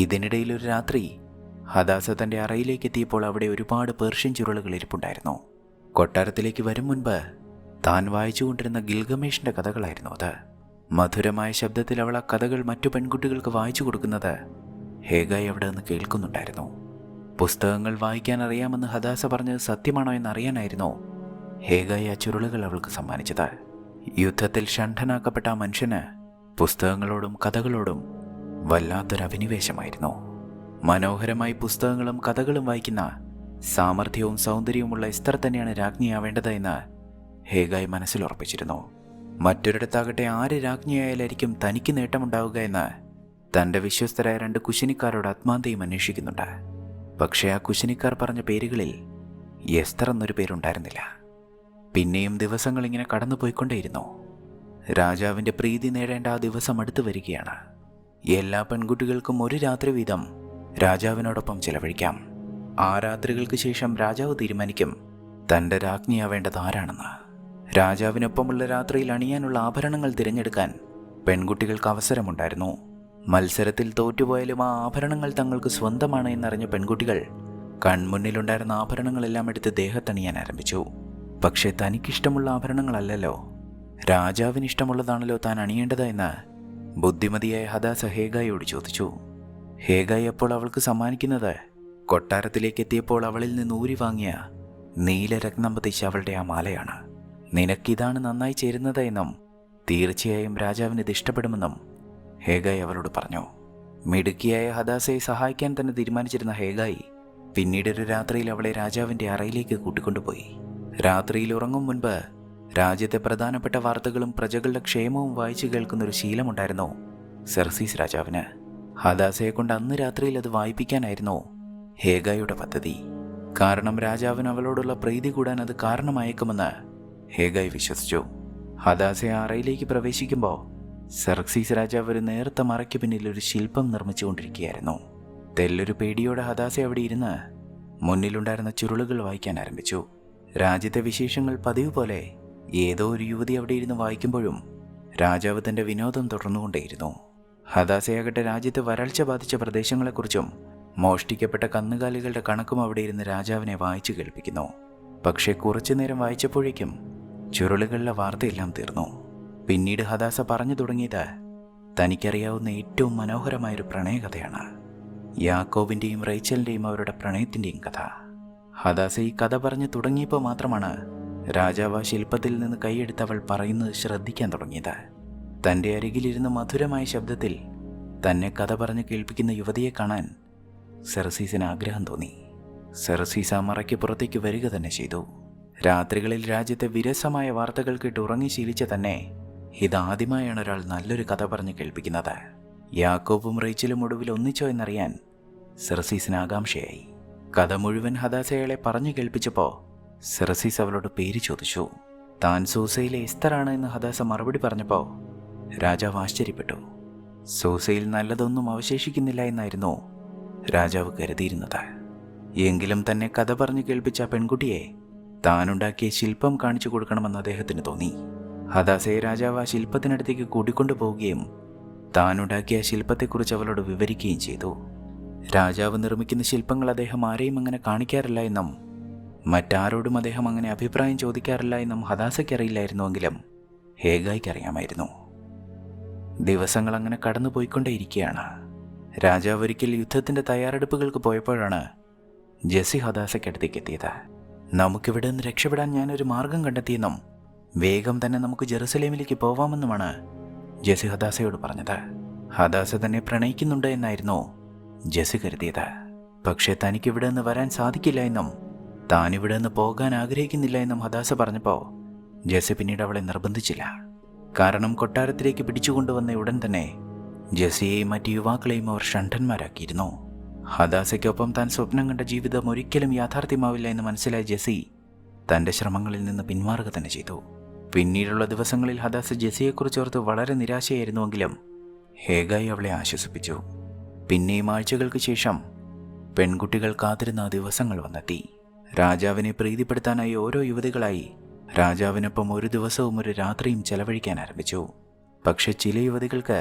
ഇതിനിടയിൽ ഒരു രാത്രി ഹദാസ തൻ്റെ അറയിലേക്ക് എത്തിയപ്പോൾ അവിടെ ഒരുപാട് പേർഷ്യൻ ചുരുളുകൾ ഇരിപ്പുണ്ടായിരുന്നു. കൊട്ടാരത്തിലേക്ക് വരും മുൻപ് താൻ വായിച്ചുകൊണ്ടിരുന്ന ഗിൽഗമേഷിൻ്റെ കഥകളായിരുന്നു അത്. മധുരമായ ശബ്ദത്തിൽ അവൾ ആ കഥകൾ മറ്റു പെൺകുട്ടികൾക്ക് വായിച്ചു കൊടുക്കുന്നത് ഹേഗായി അവിടെ നിന്ന് കേൾക്കുന്നുണ്ടായിരുന്നു. പുസ്തകങ്ങൾ വായിക്കാൻ അറിയാമെന്ന് ഹദാസ പറഞ്ഞത് സത്യമാണോ എന്നറിയാനായിരുന്നു ഹേഗായി ആ ചുരുളുകൾ അവൾക്ക് സമ്മാനിച്ചത്. യുദ്ധത്തിൽ ഷണ്ഠനാക്കപ്പെട്ട ആ മനുഷ്യന് പുസ്തകങ്ങളോടും കഥകളോടും വല്ലാത്തൊരഭിനിവേശമായിരുന്നു. മനോഹരമായി പുസ്തകങ്ങളും കഥകളും വായിക്കുന്ന സാമർഥ്യവും സൗന്ദര്യവുമുള്ള എസ്തർ തന്നെയാണ് രാജ്ഞിയാവേണ്ടത് എന്ന് ഹേഗായി മനസ്സിലുറപ്പിച്ചിരുന്നു. മറ്റൊരിടത്താകട്ടെ ആര് രാജ്ഞിയായാലായിരിക്കും തനിക്ക് നേട്ടമുണ്ടാവുക എന്ന് തൻ്റെ വിശ്വസ്തരായ 2 കുശിനിക്കാരോട് ആത്മാന്തയും അന്വേഷിക്കുന്നുണ്ട്. പക്ഷേ ആ കുശിനിക്കാർ പറഞ്ഞ പേരുകളിൽ എസ്തർ എന്നൊരു പേരുണ്ടായിരുന്നില്ല. പിന്നെയും ദിവസങ്ങൾ ഇങ്ങനെ കടന്നുപോയിക്കൊണ്ടേയിരുന്നു. രാജാവിൻ്റെ പ്രീതി നേടേണ്ട ആ ദിവസം അടുത്തു വരികയാണ്. എല്ലാ പെൺകുട്ടികൾക്കും ഒരു രാത്രി വീതം രാജാവിനോടൊപ്പം ചെലവഴിക്കാം. ആ രാത്രികൾക്ക് ശേഷം രാജാവ് തീരുമാനിക്കും തൻ്റെ രാജ്ഞിയാവേണ്ടത് ആരാണെന്ന്. രാജാവിനൊപ്പമുള്ള രാത്രിയിൽ അണിയാനുള്ള ആഭരണങ്ങൾ തിരഞ്ഞെടുക്കാൻ പെൺകുട്ടികൾക്ക് അവസരമുണ്ടായിരുന്നു. മത്സരത്തിൽ തോറ്റുപോയാലും ആ ആഭരണങ്ങൾ തങ്ങൾക്ക് സ്വന്തമാണ് എന്നറിഞ്ഞ പെൺകുട്ടികൾ കൺമുന്നിലുണ്ടായിരുന്ന ആഭരണങ്ങളെല്ലാം എടുത്ത് ദേഹത്തണിയാൻ ആരംഭിച്ചു. പക്ഷേ തനിക്കിഷ്ടമുള്ള ആഭരണങ്ങളല്ലല്ലോ, രാജാവിനിഷ്ടമുള്ളതാണല്ലോ താൻ അണിയേണ്ടത് എന്ന് ബുദ്ധിമതിയായ ഹദാസ ഹേഗായിയോട് ചോദിച്ചു. ഹേഗായി അപ്പോൾ അവൾക്ക് സമ്മാനിക്കുന്നത് കൊട്ടാരത്തിലേക്ക് എത്തിയപ്പോൾ അവളിൽ നിന്ന് ഊരി വാങ്ങിയ നീലരത്നം പതിച്ച അവളുടെ ആ മാലയാണ്. നിനക്കിതാണ് നന്നായി ചേരുന്നത് എന്നും തീർച്ചയായും രാജാവിന് ഇത് ഇഷ്ടപ്പെടുമെന്നും ഹേഗായി അവളോട് പറഞ്ഞു. മിടുക്കിയായ ഹദാസയെ സഹായിക്കാൻ തന്നെ തീരുമാനിച്ചിരുന്ന ഹേഗായി പിന്നീടൊരു രാത്രിയിൽ അവളെ രാജാവിൻ്റെ അറയിലേക്ക് കൂട്ടിക്കൊണ്ടുപോയി. രാത്രിയിൽ ഉറങ്ങും മുൻപ് രാജ്യത്തെ പ്രധാനപ്പെട്ട വാർത്തകളും പ്രജകളുടെ ക്ഷേമവും വായിച്ചു കേൾക്കുന്നൊരു ശീലമുണ്ടായിരുന്നു സെർസീസ് രാജാവിന്. ഹദാസയെ കൊണ്ട് അന്ന് രാത്രിയിൽ അത് വായിപ്പിക്കാനായിരുന്നു ഹേഗായിയുടെ പദ്ധതി. കാരണം രാജാവിന് അവളോടുള്ള പ്രീതി കൂടാൻ അത് കാരണമായേക്കുമെന്ന് ഹേഗായി വിശ്വസിച്ചു. ഹദാസയെ അറയിലേക്ക് പ്രവേശിക്കുമ്പോൾ സെർസീസ് രാജാവ് ഒരു നേർത്ത മറയ്ക്ക് പിന്നിൽ ഒരു ശില്പം നിർമ്മിച്ചുകൊണ്ടിരിക്കുകയായിരുന്നു. തെല്ലൊരു പേടിയോടെ ഹദാസ അവിടെ ഇരുന്ന് മുന്നിലുണ്ടായിരുന്ന ചുരുളുകൾ വായിക്കാൻ ആരംഭിച്ചു. രാജ്യത്തെ വിശേഷങ്ങൾ പതിവ് പോലെ ഏതോ ഒരു യുവതി അവിടെ ഇരുന്ന് വായിക്കുമ്പോഴും രാജാവ് തൻ്റെ വിനോദം തുടർന്നുകൊണ്ടേയിരുന്നു. ഹദാസയാകട്ടെ രാജ്യത്ത് വരൾച്ച ബാധിച്ച പ്രദേശങ്ങളെക്കുറിച്ചും മോഷ്ടിക്കപ്പെട്ട കന്നുകാലികളുടെ കണക്കും അവിടെ ഇരുന്ന് രാജാവിനെ വായിച്ചു കേൾപ്പിക്കുന്നു. പക്ഷേ കുറച്ചു നേരം വായിച്ചപ്പോഴേക്കും ചുരുളുകളിലെ വാർത്തയെല്ലാം തീർന്നു. പിന്നീട് ഹദാസ പറഞ്ഞു തുടങ്ങിയത് തനിക്കറിയാവുന്ന ഏറ്റവും മനോഹരമായൊരു പ്രണയകഥയാണ്. യാക്കോബിൻ്റെയും റേച്ചലിൻ്റെയും അവരുടെ പ്രണയത്തിൻ്റെയും കഥ. ഹദാസ ഈ കഥ പറഞ്ഞു തുടങ്ങിയപ്പോൾ മാത്രമാണ് രാജാവ് ആ ശില്പത്തിൽ നിന്ന് കൈയെടുത്തവൾ പറയുന്നത് ശ്രദ്ധിക്കാൻ തുടങ്ങിയത്. തൻ്റെ അരികിലിരുന്ന് മധുരമായ ശബ്ദത്തിൽ തന്നെ കഥ പറഞ്ഞ് കേൾപ്പിക്കുന്ന യുവതിയെ കാണാൻ സെർസീസിന് ആഗ്രഹം തോന്നി. സെർസീസ് ആ മറയ്ക്ക് പുറത്തേക്ക് വരിക തന്നെ ചെയ്തു. രാത്രികളിൽ രാജ്യത്തെ വിരസമായ വാർത്തകൾ കേട്ട് ഉറങ്ങി ശീലിച്ച തന്നെ ഇതാദ്യമായാണ് ഒരാൾ നല്ലൊരു കഥ പറഞ്ഞ് കേൾപ്പിക്കുന്നത്. യാക്കോബും റേച്ചലും ഒടുവിൽ ഒന്നിച്ചോ എന്നറിയാൻ സെർസീസിന് ആകാംക്ഷയായി. കഥ മുഴുവൻ ഹദാസയളെ പറഞ്ഞു കേൾപ്പിച്ചപ്പോൾ സെർസീസ് അവളോട് പേര് ചോദിച്ചു. താൻ സൂസയിലെ എസ്തറാണ് എന്ന് ഹദാസ മറുപടി പറഞ്ഞപ്പോൾ രാജാവ് ആശ്ചര്യപ്പെട്ടു. സൂസയിൽ നല്ലതൊന്നും അവശേഷിക്കുന്നില്ല എന്നായിരുന്നു രാജാവ് കരുതിയിരുന്നത്. എങ്കിലും തന്നെ കഥ പറഞ്ഞു കേൾപ്പിച്ച പെൺകുട്ടിയെ താനുണ്ടാക്കിയ ശില്പം കാണിച്ചു കൊടുക്കണമെന്ന് അദ്ദേഹത്തിന് തോന്നി. ഹദാസയെ രാജാവ് ആ ശില്പത്തിനടുത്തേക്ക് കൂട്ടിക്കൊണ്ടു പോവുകയും താനുണ്ടാക്കിയ ശില്പത്തെക്കുറിച്ച് അവളോട് വിവരിക്കുകയും ചെയ്തു. രാജാവ് നിർമ്മിക്കുന്ന ശില്പങ്ങൾ അദ്ദേഹം ആരെയും അങ്ങനെ കാണിക്കാറില്ല എന്നും മറ്റാരോടും അദ്ദേഹം അങ്ങനെ അഭിപ്രായം ചോദിക്കാറില്ല എന്നും ഹദാസയ്ക്കറിയില്ലായിരുന്നുവെങ്കിലും ഹേഗായ്ക്കറിയാമായിരുന്നു. ദിവസങ്ങൾ അങ്ങനെ കടന്നുപോയിക്കൊണ്ടേയിരിക്കുകയാണ്. രാജാവ് ഒരിക്കൽ യുദ്ധത്തിൻ്റെ തയ്യാറെടുപ്പുകൾക്ക് പോയപ്പോഴാണ് ജെസ്സി ഹദാസയ്ക്കടുത്തേക്ക് എത്തിയത്. നമുക്കിവിടെ നിന്ന് രക്ഷപ്പെടാൻ ഞാനൊരു മാർഗം കണ്ടെത്തിയെന്നും വേഗം തന്നെ നമുക്ക് ജെറുസലേമിലേക്ക് പോവാമെന്നുമാണ് ജെസ്സി ഹദാസയോട് പറഞ്ഞത്. ഹദാസ തന്നെ പ്രണയിക്കുന്നുണ്ട് എന്നായിരുന്നു ജെസ്സി കരുതിയത്. പക്ഷേ തനിക്കിവിടെ നിന്ന് വരാൻ സാധിക്കില്ല എന്നും താനിവിടെ നിന്ന് പോകാൻ ആഗ്രഹിക്കുന്നില്ല എന്നും ഹദാസ പറഞ്ഞപ്പോൾ ജെസ്സി പിന്നീട് അവളെ നിർബന്ധിച്ചില്ല. കാരണം കൊട്ടാരത്തിലേക്ക് പിടിച്ചുകൊണ്ടുവന്ന ഉടൻ തന്നെ ജെസ്സിയെയും മറ്റ് യുവാക്കളെയും അവർ ഷണ്ഠന്മാരാക്കിയിരുന്നു. ഹദാസയ്ക്കൊപ്പം താൻ സ്വപ്നം കണ്ട ജീവിതം ഒരിക്കലും യാഥാർത്ഥ്യമാവില്ല എന്ന് മനസ്സിലായ ജെസ്സി തൻ്റെ ശ്രമങ്ങളിൽ നിന്ന് പിന്മാറുക തന്നെ ചെയ്തു. പിന്നീടുള്ള ദിവസങ്ങളിൽ ഹദാസ ജെസ്സിയെക്കുറിച്ചോർത്ത് വളരെ നിരാശയായിരുന്നുവെങ്കിലും ഹേഗായി അവളെ ആശ്വസിപ്പിച്ചു. പിന്നെയും ആഴ്ചകൾക്ക് ശേഷം പെൺകുട്ടികൾ കാത്തിരുന്ന ദിവസങ്ങൾ വന്നെത്തി. രാജാവിനെ പ്രീതിപ്പെടുത്താനായി ഓരോ യുവതികളായി രാജാവിനൊപ്പം ഒരു ദിവസവും ഒരു രാത്രിയും ചെലവഴിക്കാൻ ആരംഭിച്ചു. പക്ഷെ ചില യുവതികൾക്ക്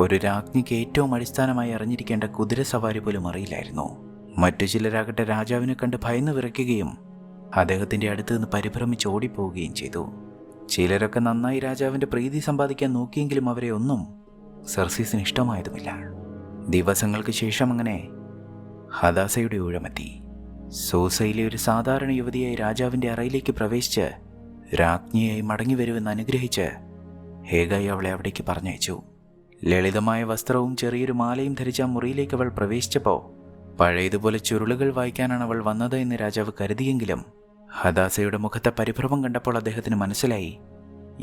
ഒരു രാജ്ഞിക്ക് ഏറ്റവും അടിസ്ഥാനമായി അറിഞ്ഞിരിക്കേണ്ട കുതിരസവാരി പോലും അറിയില്ലായിരുന്നു. മറ്റു ചിലരാകട്ടെ രാജാവിനെ കണ്ട് ഭയന്ന് വിറയ്ക്കുകയും അദ്ദേഹത്തിൻ്റെ അടുത്ത് നിന്ന് പരിഭ്രമിച്ച് ഓടിപ്പോവുകയും ചെയ്തു. ചിലരൊക്കെ നന്നായി രാജാവിൻ്റെ പ്രീതി സമ്പാദിക്കാൻ നോക്കിയെങ്കിലും അവരെ ഒന്നും സെർസീസിന് ഇഷ്ടമായതുമില്ല. ദിവസങ്ങൾക്ക് ശേഷം അങ്ങനെ ഹദാസയുടെ ഊഴമെത്തി. സൂസയിലെ ഒരു സാധാരണ യുവതിയായി രാജാവിൻ്റെ അറയിലേക്ക് പ്രവേശിച്ച് രാജ്ഞിയായി മടങ്ങി വരുമെന്ന് അനുഗ്രഹിച്ച് ഹേഗായി അവളെ അവിടേക്ക് പറഞ്ഞയച്ചു. ലളിതമായ വസ്ത്രവും ചെറിയൊരു മാലയും ധരിച്ച മുറിയിലേക്ക് അവൾ പ്രവേശിച്ചപ്പോൾ പഴയതുപോലെ ചുരുളുകൾ വായിക്കാനാണ് അവൾ വന്നത് എന്ന് രാജാവ് കരുതിയെങ്കിലും ഹദാസയുടെ മുഖത്തെ പരിഭ്രമം കണ്ടപ്പോൾ അദ്ദേഹത്തിന് മനസ്സിലായി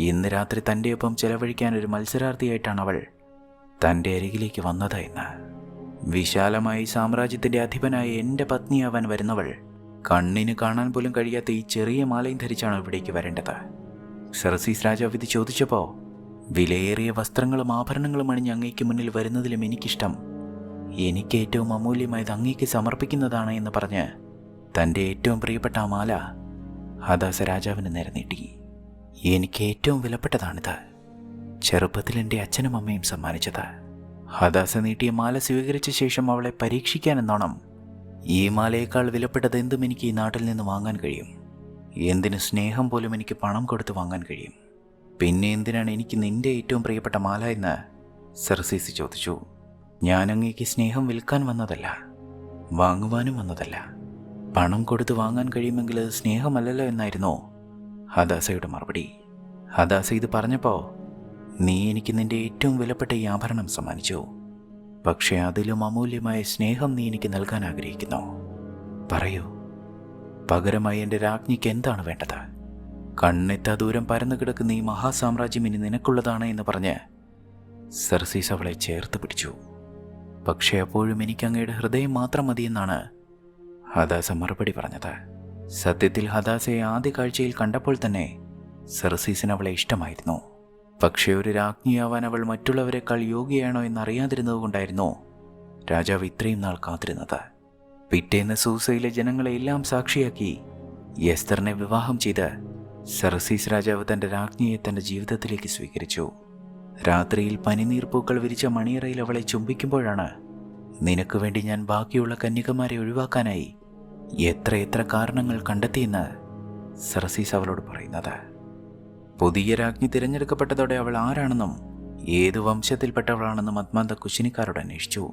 ഇന്ന് രാത്രി തൻ്റെ ഒപ്പം ചെലവഴിക്കാൻ ഒരു മത്സരാർത്ഥിയായിട്ടാണ് അവൾ തൻ്റെ അരികിലേക്ക് വന്നത് എന്ന്. വിശാലമായി സാമ്രാജ്യത്തിൻ്റെ അധിപനായ എൻ്റെ പത്നിയാവാൻ വരുന്നവൾ കണ്ണിന് കാണാൻ പോലും കഴിയാത്ത ഈ ചെറിയ മാലയും ധരിച്ചാണ് ഇവിടേക്ക് വരേണ്ടത്. സെർസീസ് രാജാവ് ഇത് ചോദിച്ചപ്പോൾ വിലയേറിയ വസ്ത്രങ്ങളും ആഭരണങ്ങളും അണിഞ്ഞ് അങ്ങേക്ക് മുന്നിൽ വരുന്നതിലും എനിക്കിഷ്ടം എനിക്ക് ഏറ്റവും അമൂല്യമായത് അങ്ങേക്ക് സമർപ്പിക്കുന്നതാണ് എന്ന് പറഞ്ഞ് തൻ്റെ ഏറ്റവും പ്രിയപ്പെട്ട ആ മാല ഹദാസ രാജാവിന് നേരെ നീട്ടി. എനിക്ക് ഏറ്റവും വിലപ്പെട്ടതാണിത്. ചെറുപ്പത്തിൽ എൻ്റെ അച്ഛനും അമ്മയും സമ്മാനിച്ചത്. ഹദാസ നീട്ടിയ മാല സ്വീകരിച്ച ശേഷം അവളെ പരീക്ഷിക്കാനെന്നോണം ഈ മാലയേക്കാൾ വിലപ്പെട്ടത് എന്തും എനിക്ക് ഈ നാട്ടിൽ നിന്ന് വാങ്ങാൻ കഴിയും. എന്തിന് സ്നേഹം പോലും എനിക്ക് പണം കൊടുത്ത് വാങ്ങാൻ കഴിയും. പിന്നെ എന്തിനാണ് എനിക്ക് നിന്റെ ഏറ്റവും പ്രിയപ്പെട്ട മാല എന്ന് സെർസീസ് ചോദിച്ചു. ഞാൻ അങ്ങേക്ക് സ്നേഹം വിൽക്കാൻ വന്നതല്ല, വാങ്ങുവാനും വന്നതല്ല. പണം കൊടുത്ത് വാങ്ങാൻ കഴിയുമെങ്കിൽ അത് സ്നേഹമല്ലല്ലോ എന്നായിരുന്നു ഹദാസയുടെ മറുപടി. ഹദാസ ഇത് പറഞ്ഞപ്പോൾ നീ എനിക്ക് നിന്റെ ഏറ്റവും വിലപ്പെട്ട ഈ ആഭരണം സമ്മാനിച്ചു. പക്ഷേ അതിലും അമൂല്യമായ സ്നേഹം നീ എനിക്ക് നൽകാൻ ആഗ്രഹിക്കുന്നു. പറയൂ, പകരമായി എൻ്റെ രാജ്ഞിക്ക് എന്താണ് വേണ്ടത്? കണ്ണെത്താ ദൂരം പരന്നു കിടക്കുന്ന ഈ മഹാസാമ്രാജ്യം ഇനി നിനക്കുള്ളതാണ് എന്ന് പറഞ്ഞ് സെർസീസ് അവളെ ചേർത്ത് പിടിച്ചു. പക്ഷേ അപ്പോഴും എനിക്ക് അങ്ങയുടെ ഹൃദയം മാത്രം മതിയെന്നാണ് ഹദാസ മറുപടി പറഞ്ഞത്. സത്യത്തിൽ ഹദാസയെ ആദ്യ കാഴ്ചയിൽ കണ്ടപ്പോൾ തന്നെ സെർസീസിന് അവളെ ഇഷ്ടമായിരുന്നു. പക്ഷേ ഒരു രാജ്ഞിയാവാൻ അവൾ മറ്റുള്ളവരെക്കാൾ യോഗ്യയാണോ എന്നറിയാതിരുന്നത് കൊണ്ടായിരുന്നു രാജാവ് ഇത്രയും നാൾ കാത്തിരുന്നത്. പിറ്റേന്ന് സൂസയിലെ ജനങ്ങളെ എല്ലാം സാക്ഷിയാക്കി എസ്തറിനെ വിവാഹം ചെയ്ത് സെർസീസ് രാജാവ് തൻ്റെ രാജ്ഞിയെ തൻ്റെ ജീവിതത്തിലേക്ക് സ്വീകരിച്ചു. രാത്രിയിൽ പനിനീർപ്പൂക്കൾ വിരിച്ച മണിയറയിൽ അവളെ ചുംബിക്കുമ്പോഴാണ് നിനക്ക് വേണ്ടി ഞാൻ ബാക്കിയുള്ള കന്യകമാരെ ഒഴിവാക്കാനായി എത്ര കാരണങ്ങൾ കണ്ടെത്തിയെന്ന് സെർസീസ് അവളോട് പറയുന്നത്. പുതിയ രാജ്ഞി തിരഞ്ഞെടുക്കപ്പെട്ടതോടെ അവൾ ആരാണെന്നും ഏതു വംശത്തിൽപ്പെട്ടവളാണെന്നും അത്മാന്ത കുശിനിക്കാരോട് അന്വേഷിച്ചു.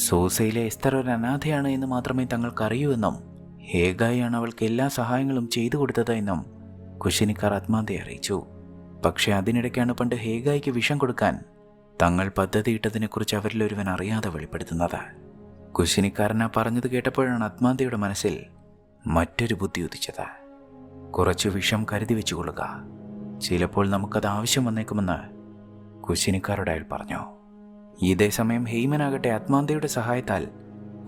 സൂസയിലെ എസ്തർ ഒരു അനാഥയാണ് എന്ന് മാത്രമേ തങ്ങൾക്ക് അറിയൂ എന്നും ഹേഗായിയാണ് അവൾക്ക് എല്ലാ സഹായങ്ങളും ചെയ്തു കൊടുത്തത് എന്നും കുശിനിക്കാർ അത്മാന്തയെ അറിയിച്ചു. പക്ഷെ അതിനിടയ്ക്കാണ് പണ്ട് ഹേഗായിക്ക് വിഷം കൊടുക്കാൻ തങ്ങൾ പദ്ധതിയിട്ടതിനെക്കുറിച്ച് അവരിലൊരുവൻ അറിയാതെ വെളിപ്പെടുത്തുന്നത്. കുശിനിക്കാരനാ പറഞ്ഞത് കേട്ടപ്പോഴാണ് അത്മാന്തയുടെ മനസ്സിൽ മറ്റൊരു ബുദ്ധി ഉദിച്ചത്. കുറച്ച് വിഷം കരുതി വെച്ചുകൊള്ളുക, ചിലപ്പോൾ നമുക്കത് ആവശ്യം വന്നേക്കുമെന്ന് കുശിനിക്കാരോട് അയാൾ പറഞ്ഞു. ഇതേസമയം ഹെയ്മനാകട്ടെ അത്മാന്തയുടെ സഹായത്താൽ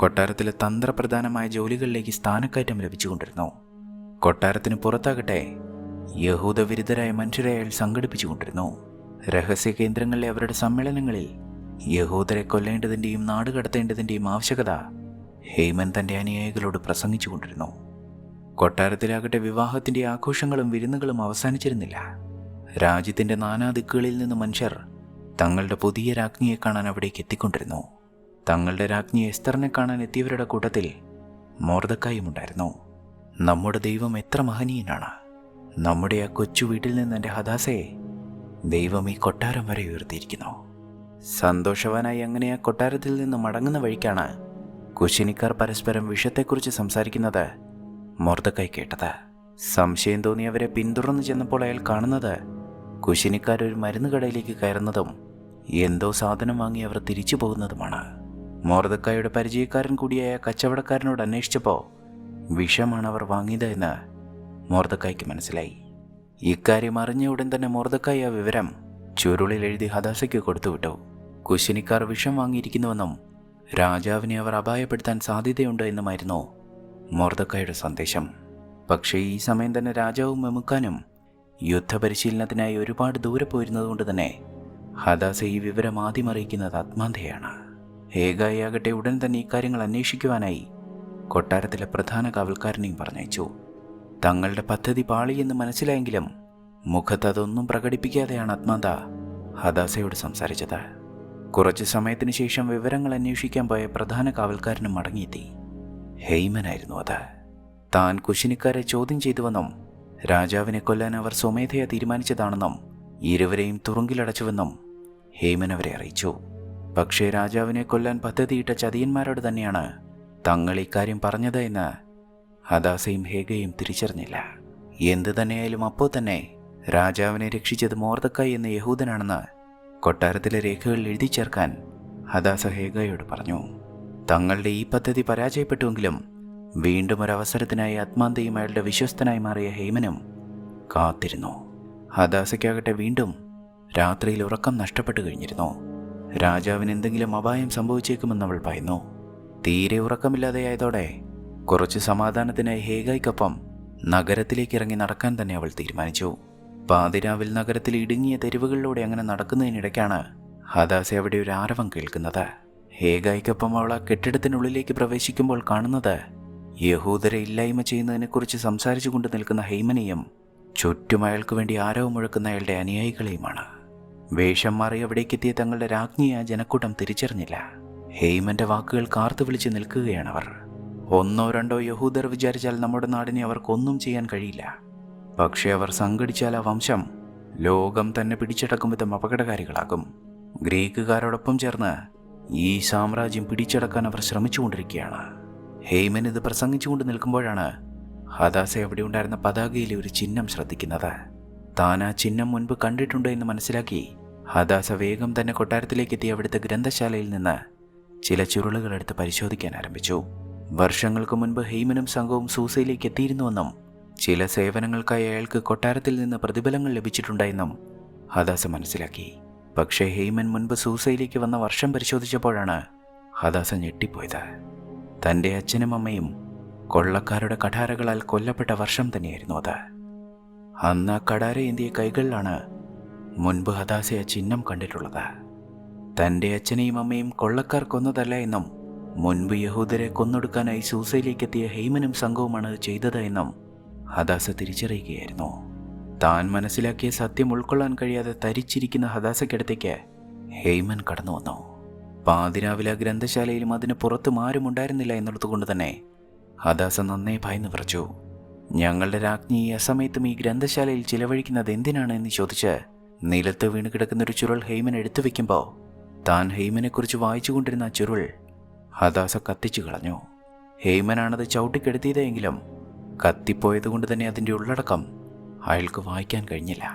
കൊട്ടാരത്തിലെ തന്ത്രപ്രധാനമായ ജോലികളിലേക്ക് സ്ഥാനക്കയറ്റം ലഭിച്ചുകൊണ്ടിരുന്നു. കൊട്ടാരത്തിന് പുറത്താകട്ടെ യഹൂദവിരുദ്ധരായ മനുഷ്യരെ അയാൾ സംഘടിപ്പിച്ചുകൊണ്ടിരുന്നു. രഹസ്യ കേന്ദ്രങ്ങളിലെ അവരുടെ സമ്മേളനങ്ങളിൽ യഹൂദരെ കൊല്ലേണ്ടതിൻ്റെയും നാടുകടത്തേണ്ടതിൻ്റെയും ആവശ്യകത ഹേമൻ തൻ്റെ അനുയായികളോട് പ്രസംഗിച്ചുകൊണ്ടിരുന്നു. കൊട്ടാരത്തിലാകട്ടെ വിവാഹത്തിൻ്റെ ആഘോഷങ്ങളും വിരുന്നുകളും അവസാനിച്ചിരുന്നില്ല. രാജ്യത്തിൻ്റെ നാനാദിക്കുകളിൽ നിന്ന് മനുഷ്യർ തങ്ങളുടെ പുതിയ രാജ്ഞിയെ കാണാൻ അവിടേക്ക് എത്തിക്കൊണ്ടിരുന്നു. തങ്ങളുടെ രാജ്ഞി എസ്തറിനെ കാണാൻ എത്തിയവരുടെ കൂട്ടത്തിൽ മൊർദെഖായും ഉണ്ടായിരുന്നു. നമ്മുടെ ദൈവം എത്ര മഹനീയനാണ്! നമ്മുടെ ആ കൊച്ചു വീട്ടിൽ നിന്ന് എൻ്റെ ഹദാസയെ ദൈവം ഈ കൊട്ടാരം വരെ ഉയർത്തിയിരിക്കുന്നു. സന്തോഷവാനായി അങ്ങനെ ആ കൊട്ടാരത്തിൽ നിന്ന് മടങ്ങുന്ന വഴിക്കാണ് കുശിനിക്കാർ പരസ്പരം വിഷത്തെക്കുറിച്ച് സംസാരിക്കുന്നത് മൊർദെഖായി കേട്ടത്. സംശയം തോന്നിയവരെ പിന്തുടർന്നു ചെന്നപ്പോൾ അയാൾ കാണുന്നത് കുശിനിക്കാരൊരു മരുന്ന് കടയിലേക്ക് കയറുന്നതും എന്തോ സാധനം വാങ്ങി അവർ തിരിച്ചു പോകുന്നതുമാണ്. മൊർദെഖായിയുടെ പരിചയക്കാരൻ കൂടിയായ കച്ചവടക്കാരനോട് അന്വേഷിച്ചപ്പോൾ വിഷമാണ് അവർ വാങ്ങിയത് എന്ന് മൊർദെഖായിക്ക് മനസ്സിലായി. ഇക്കാര്യം അറിഞ്ഞ ഉടൻ തന്നെ മൊർദെഖായി ആ വിവരം ചുരുളിൽ എഴുതി ഹദാസയ്ക്ക് കൊടുത്തുവിട്ടു. കുശിനിക്കാർ വിഷം വാങ്ങിയിരിക്കുന്നുവെന്നും രാജാവിനെ അവർ അപായപ്പെടുത്താൻ സാധ്യതയുണ്ട് എന്നുമായിരുന്നു മൊർദെഖായിയുടെ സന്ദേശം. പക്ഷേ ഈ സമയം തന്നെ രാജാവും മെമുക്കാനും യുദ്ധപരിശീലനത്തിനായി ഒരുപാട് ദൂരെ പോയിരുന്നതുകൊണ്ട് തന്നെ ഹദാസ ഈ വിവരം ആദ്യം അറിയിക്കുന്നത് അത്മാന്തയാണ്. ഹേഗായിയാകട്ടെ ഉടൻ തന്നെ ഇക്കാര്യങ്ങൾ അന്വേഷിക്കുവാനായി കൊട്ടാരത്തിലെ പ്രധാന കാവൽക്കാരനെയും പറഞ്ഞയച്ചു. തങ്ങളുടെ പദ്ധതി പാളിയെന്ന് മനസ്സിലായെങ്കിലും മുഖത്ത് അതൊന്നും പ്രകടിപ്പിക്കാതെയാണ് അത്മാന്ത ഹദാസയോട് സംസാരിച്ചത്. കുറച്ചു സമയത്തിന് ശേഷം വിവരങ്ങൾ അന്വേഷിക്കാൻ പോയ പ്രധാന കാവൽക്കാരനും മടങ്ങിയെത്തി. ഹെയ്മനായിരുന്നു അത്. താൻ കുശിനിക്കാരെ ചോദ്യം ചെയ്തുവെന്നും രാജാവിനെ കൊല്ലാൻ അവർ സ്വമേധയാ തീരുമാനിച്ചതാണെന്നും ഇരുവരെയും തുറുങ്കിലടച്ചുവെന്നും ഹേമൻ അവരെ അറിയിച്ചു. പക്ഷേ രാജാവിനെ കൊല്ലാൻ പദ്ധതിയിട്ട ചതിയന്മാരോട് തന്നെയാണ് തങ്ങൾ ഇക്കാര്യം പറഞ്ഞത് എന്ന് ഹദാസയും ഹേഗയും തിരിച്ചറിഞ്ഞില്ല. എന്തു തന്നെയായാലും അപ്പോൾ തന്നെ രാജാവിനെ രക്ഷിച്ചത് മൊർദെഖായി എന്ന യഹൂദനാണെന്ന് കൊട്ടാരത്തിലെ രേഖകളിൽ എഴുതി ചേർക്കാൻ ഹദാസ ഹേഗയോട് പറഞ്ഞു. തങ്ങളുടെ ഈ പദ്ധതി പരാജയപ്പെട്ടുവെങ്കിലും വീണ്ടും ഒരവസരത്തിനായി അത്മാന്തയും അയാളുടെ വിശ്വസ്തനായി മാറിയ ഹേമനും കാത്തിരുന്നു. ഹദാസയ്ക്കാകട്ടെ വീണ്ടും രാത്രിയിൽ ഉറക്കം നഷ്ടപ്പെട്ടു കഴിഞ്ഞിരുന്നു. രാജാവിന് എന്തെങ്കിലും അപായം സംഭവിച്ചേക്കുമെന്ന് അവൾ ഭയന്നു. തീരെ ഉറക്കമില്ലാതെയായതോടെ കുറച്ച് സമാധാനത്തിനായി ഹേഗായ്ക്കൊപ്പം നഗരത്തിലേക്ക് ഇറങ്ങി നടക്കാൻ തന്നെ അവൾ തീരുമാനിച്ചു. പാതിരാവിൽ നഗരത്തിൽ ഇടുങ്ങിയ തെരുവുകളിലൂടെ അങ്ങനെ നടക്കുന്നതിനിടയ്ക്കാണ് ഹദാസ അവിടെ ഒരു ആരവം കേൾക്കുന്നത്. ഹേഗായ്ക്കൊപ്പം അവൾ ആ കെട്ടിടത്തിനുള്ളിലേക്ക് പ്രവേശിക്കുമ്പോൾ കാണുന്നത് യഹൂദരെ ഇല്ലായ്മ ചെയ്യുന്നതിനെക്കുറിച്ച് സംസാരിച്ചു കൊണ്ട് നിൽക്കുന്ന ഹേമനെയും ചുറ്റും അയാൾക്ക് വേണ്ടി ആരവം മുഴക്കുന്ന അയാളുടെ അനുയായികളെയുമാണ്. വേഷം മാറി അവിടേക്കെത്തിയ തങ്ങളുടെ രാജ്ഞിയെ ആ ജനക്കൂട്ടം തിരിച്ചറിഞ്ഞില്ല. ഹേമന്റെ വാക്കുകൾ കാർത്തു വിളിച്ച് നിൽക്കുകയാണവർ. ഒന്നോ രണ്ടോ യഹൂദർ വിചാരിച്ചാൽ നമ്മുടെ നാടിനെ അവർക്കൊന്നും ചെയ്യാൻ കഴിയില്ല. പക്ഷേ അവർ സംഘടിച്ചാൽ ആ വംശം ലോകം തന്നെ പിടിച്ചടക്കും വിധം അപകടകാരികളാകും. ഗ്രീക്കുകാരോടൊപ്പം ചേർന്ന് ഈ സാമ്രാജ്യം പിടിച്ചടക്കാൻ അവർ ശ്രമിച്ചുകൊണ്ടിരിക്കുകയാണ്. ഹേമൻ ഇത് പ്രസംഗിച്ചുകൊണ്ട് നിൽക്കുമ്പോഴാണ് ഹദാസ അവിടെ ഉണ്ടായിരുന്ന പതാകയിലെ ഒരു ചിഹ്നം ശ്രദ്ധിക്കുന്നത്. താൻ ആ ചിഹ്നം മുൻപ് കണ്ടിട്ടുണ്ട് എന്ന് മനസ്സിലാക്കി ഹദാസ വേഗം തന്നെ കൊട്ടാരത്തിലേക്ക് എത്തി അവിടുത്തെ ഗ്രന്ഥശാലയിൽ നിന്ന് ചില ചുരുളുകൾ എടുത്ത് പരിശോധിക്കാൻ ആരംഭിച്ചു. വർഷങ്ങൾക്ക് മുൻപ് ഹേമനും സംഘവും സൂസയിലേക്ക് എത്തിയിരുന്നുവെന്നും ചില സേവനങ്ങൾക്കായി അയാൾക്ക് കൊട്ടാരത്തിൽ നിന്ന് പ്രതിഫലങ്ങൾ ലഭിച്ചിട്ടുണ്ടായെന്നും ഹദാസ മനസ്സിലാക്കി. പക്ഷേ ഹേമൻ മുൻപ് സൂസയിലേക്ക് വന്ന വർഷം പരിശോധിച്ചപ്പോഴാണ് ഹദാസ ഞെട്ടിപ്പോയത്. തൻ്റെ അച്ഛനും അമ്മയും കൊള്ളക്കാരുടെ കഠാരകളാൽ കൊല്ലപ്പെട്ട വർഷം തന്നെയായിരുന്നു അത്. അന്ന് ആ കഠാര ഏന്തിയ കൈകളിലാണ് മുൻപ് ഹദാസ ആ ചിഹ്നം കണ്ടിട്ടുള്ളത്. തൻ്റെ അച്ഛനെയും അമ്മയും കൊള്ളക്കാർ കൊന്നതല്ല എന്നും മുൻപ് യഹൂദരെ കൊന്നൊടുക്കാനായി സൂസയിലേക്കെത്തിയ ഹേമനും സംഘവുമാണ് ചെയ്തത് എന്നും ഹദാസ തിരിച്ചറിയുകയായിരുന്നു. താൻ മനസ്സിലാക്കിയ സത്യം ഉൾക്കൊള്ളാൻ കഴിയാതെ തരിച്ചിരിക്കുന്ന ഹദാസയ്ക്കടുത്തേക്ക് ഹേമൻ കടന്നു വന്നു. പാതിരാവിലെ ഗ്രന്ഥശാലയിലും അതിന് പുറത്തും ആരും ഉണ്ടായിരുന്നില്ല എന്നുള്ളതുകൊണ്ട് തന്നെ ഹദാസ നന്നേ ഭയന്ന് വിറച്ചു. ഞങ്ങളുടെ രാജ്ഞി ഈ അസമയത്തും ഈ ഗ്രന്ഥശാലയിൽ ചിലവഴിക്കുന്നത് എന്തിനാണ് എന്ന് ചോദിച്ച് നിലത്ത് വീണ് കിടക്കുന്നൊരു ചുരുൾ ഹെയ്മൻ എടുത്തു വെക്കുമ്പോൾ താൻ ഹെയ്മനെക്കുറിച്ച് വായിച്ചുകൊണ്ടിരുന്ന ആ ചുരുൾ ഹദാസ കത്തിച്ചു കളഞ്ഞു. ഹെയ്മനാണത് ചവിട്ടിക്കെടുത്തിയതെങ്കിലും കത്തിപ്പോയതുകൊണ്ട് തന്നെ അതിൻ്റെ ഉള്ളടക്കം അയാൾക്ക് വായിക്കാൻ കഴിഞ്ഞില്ല.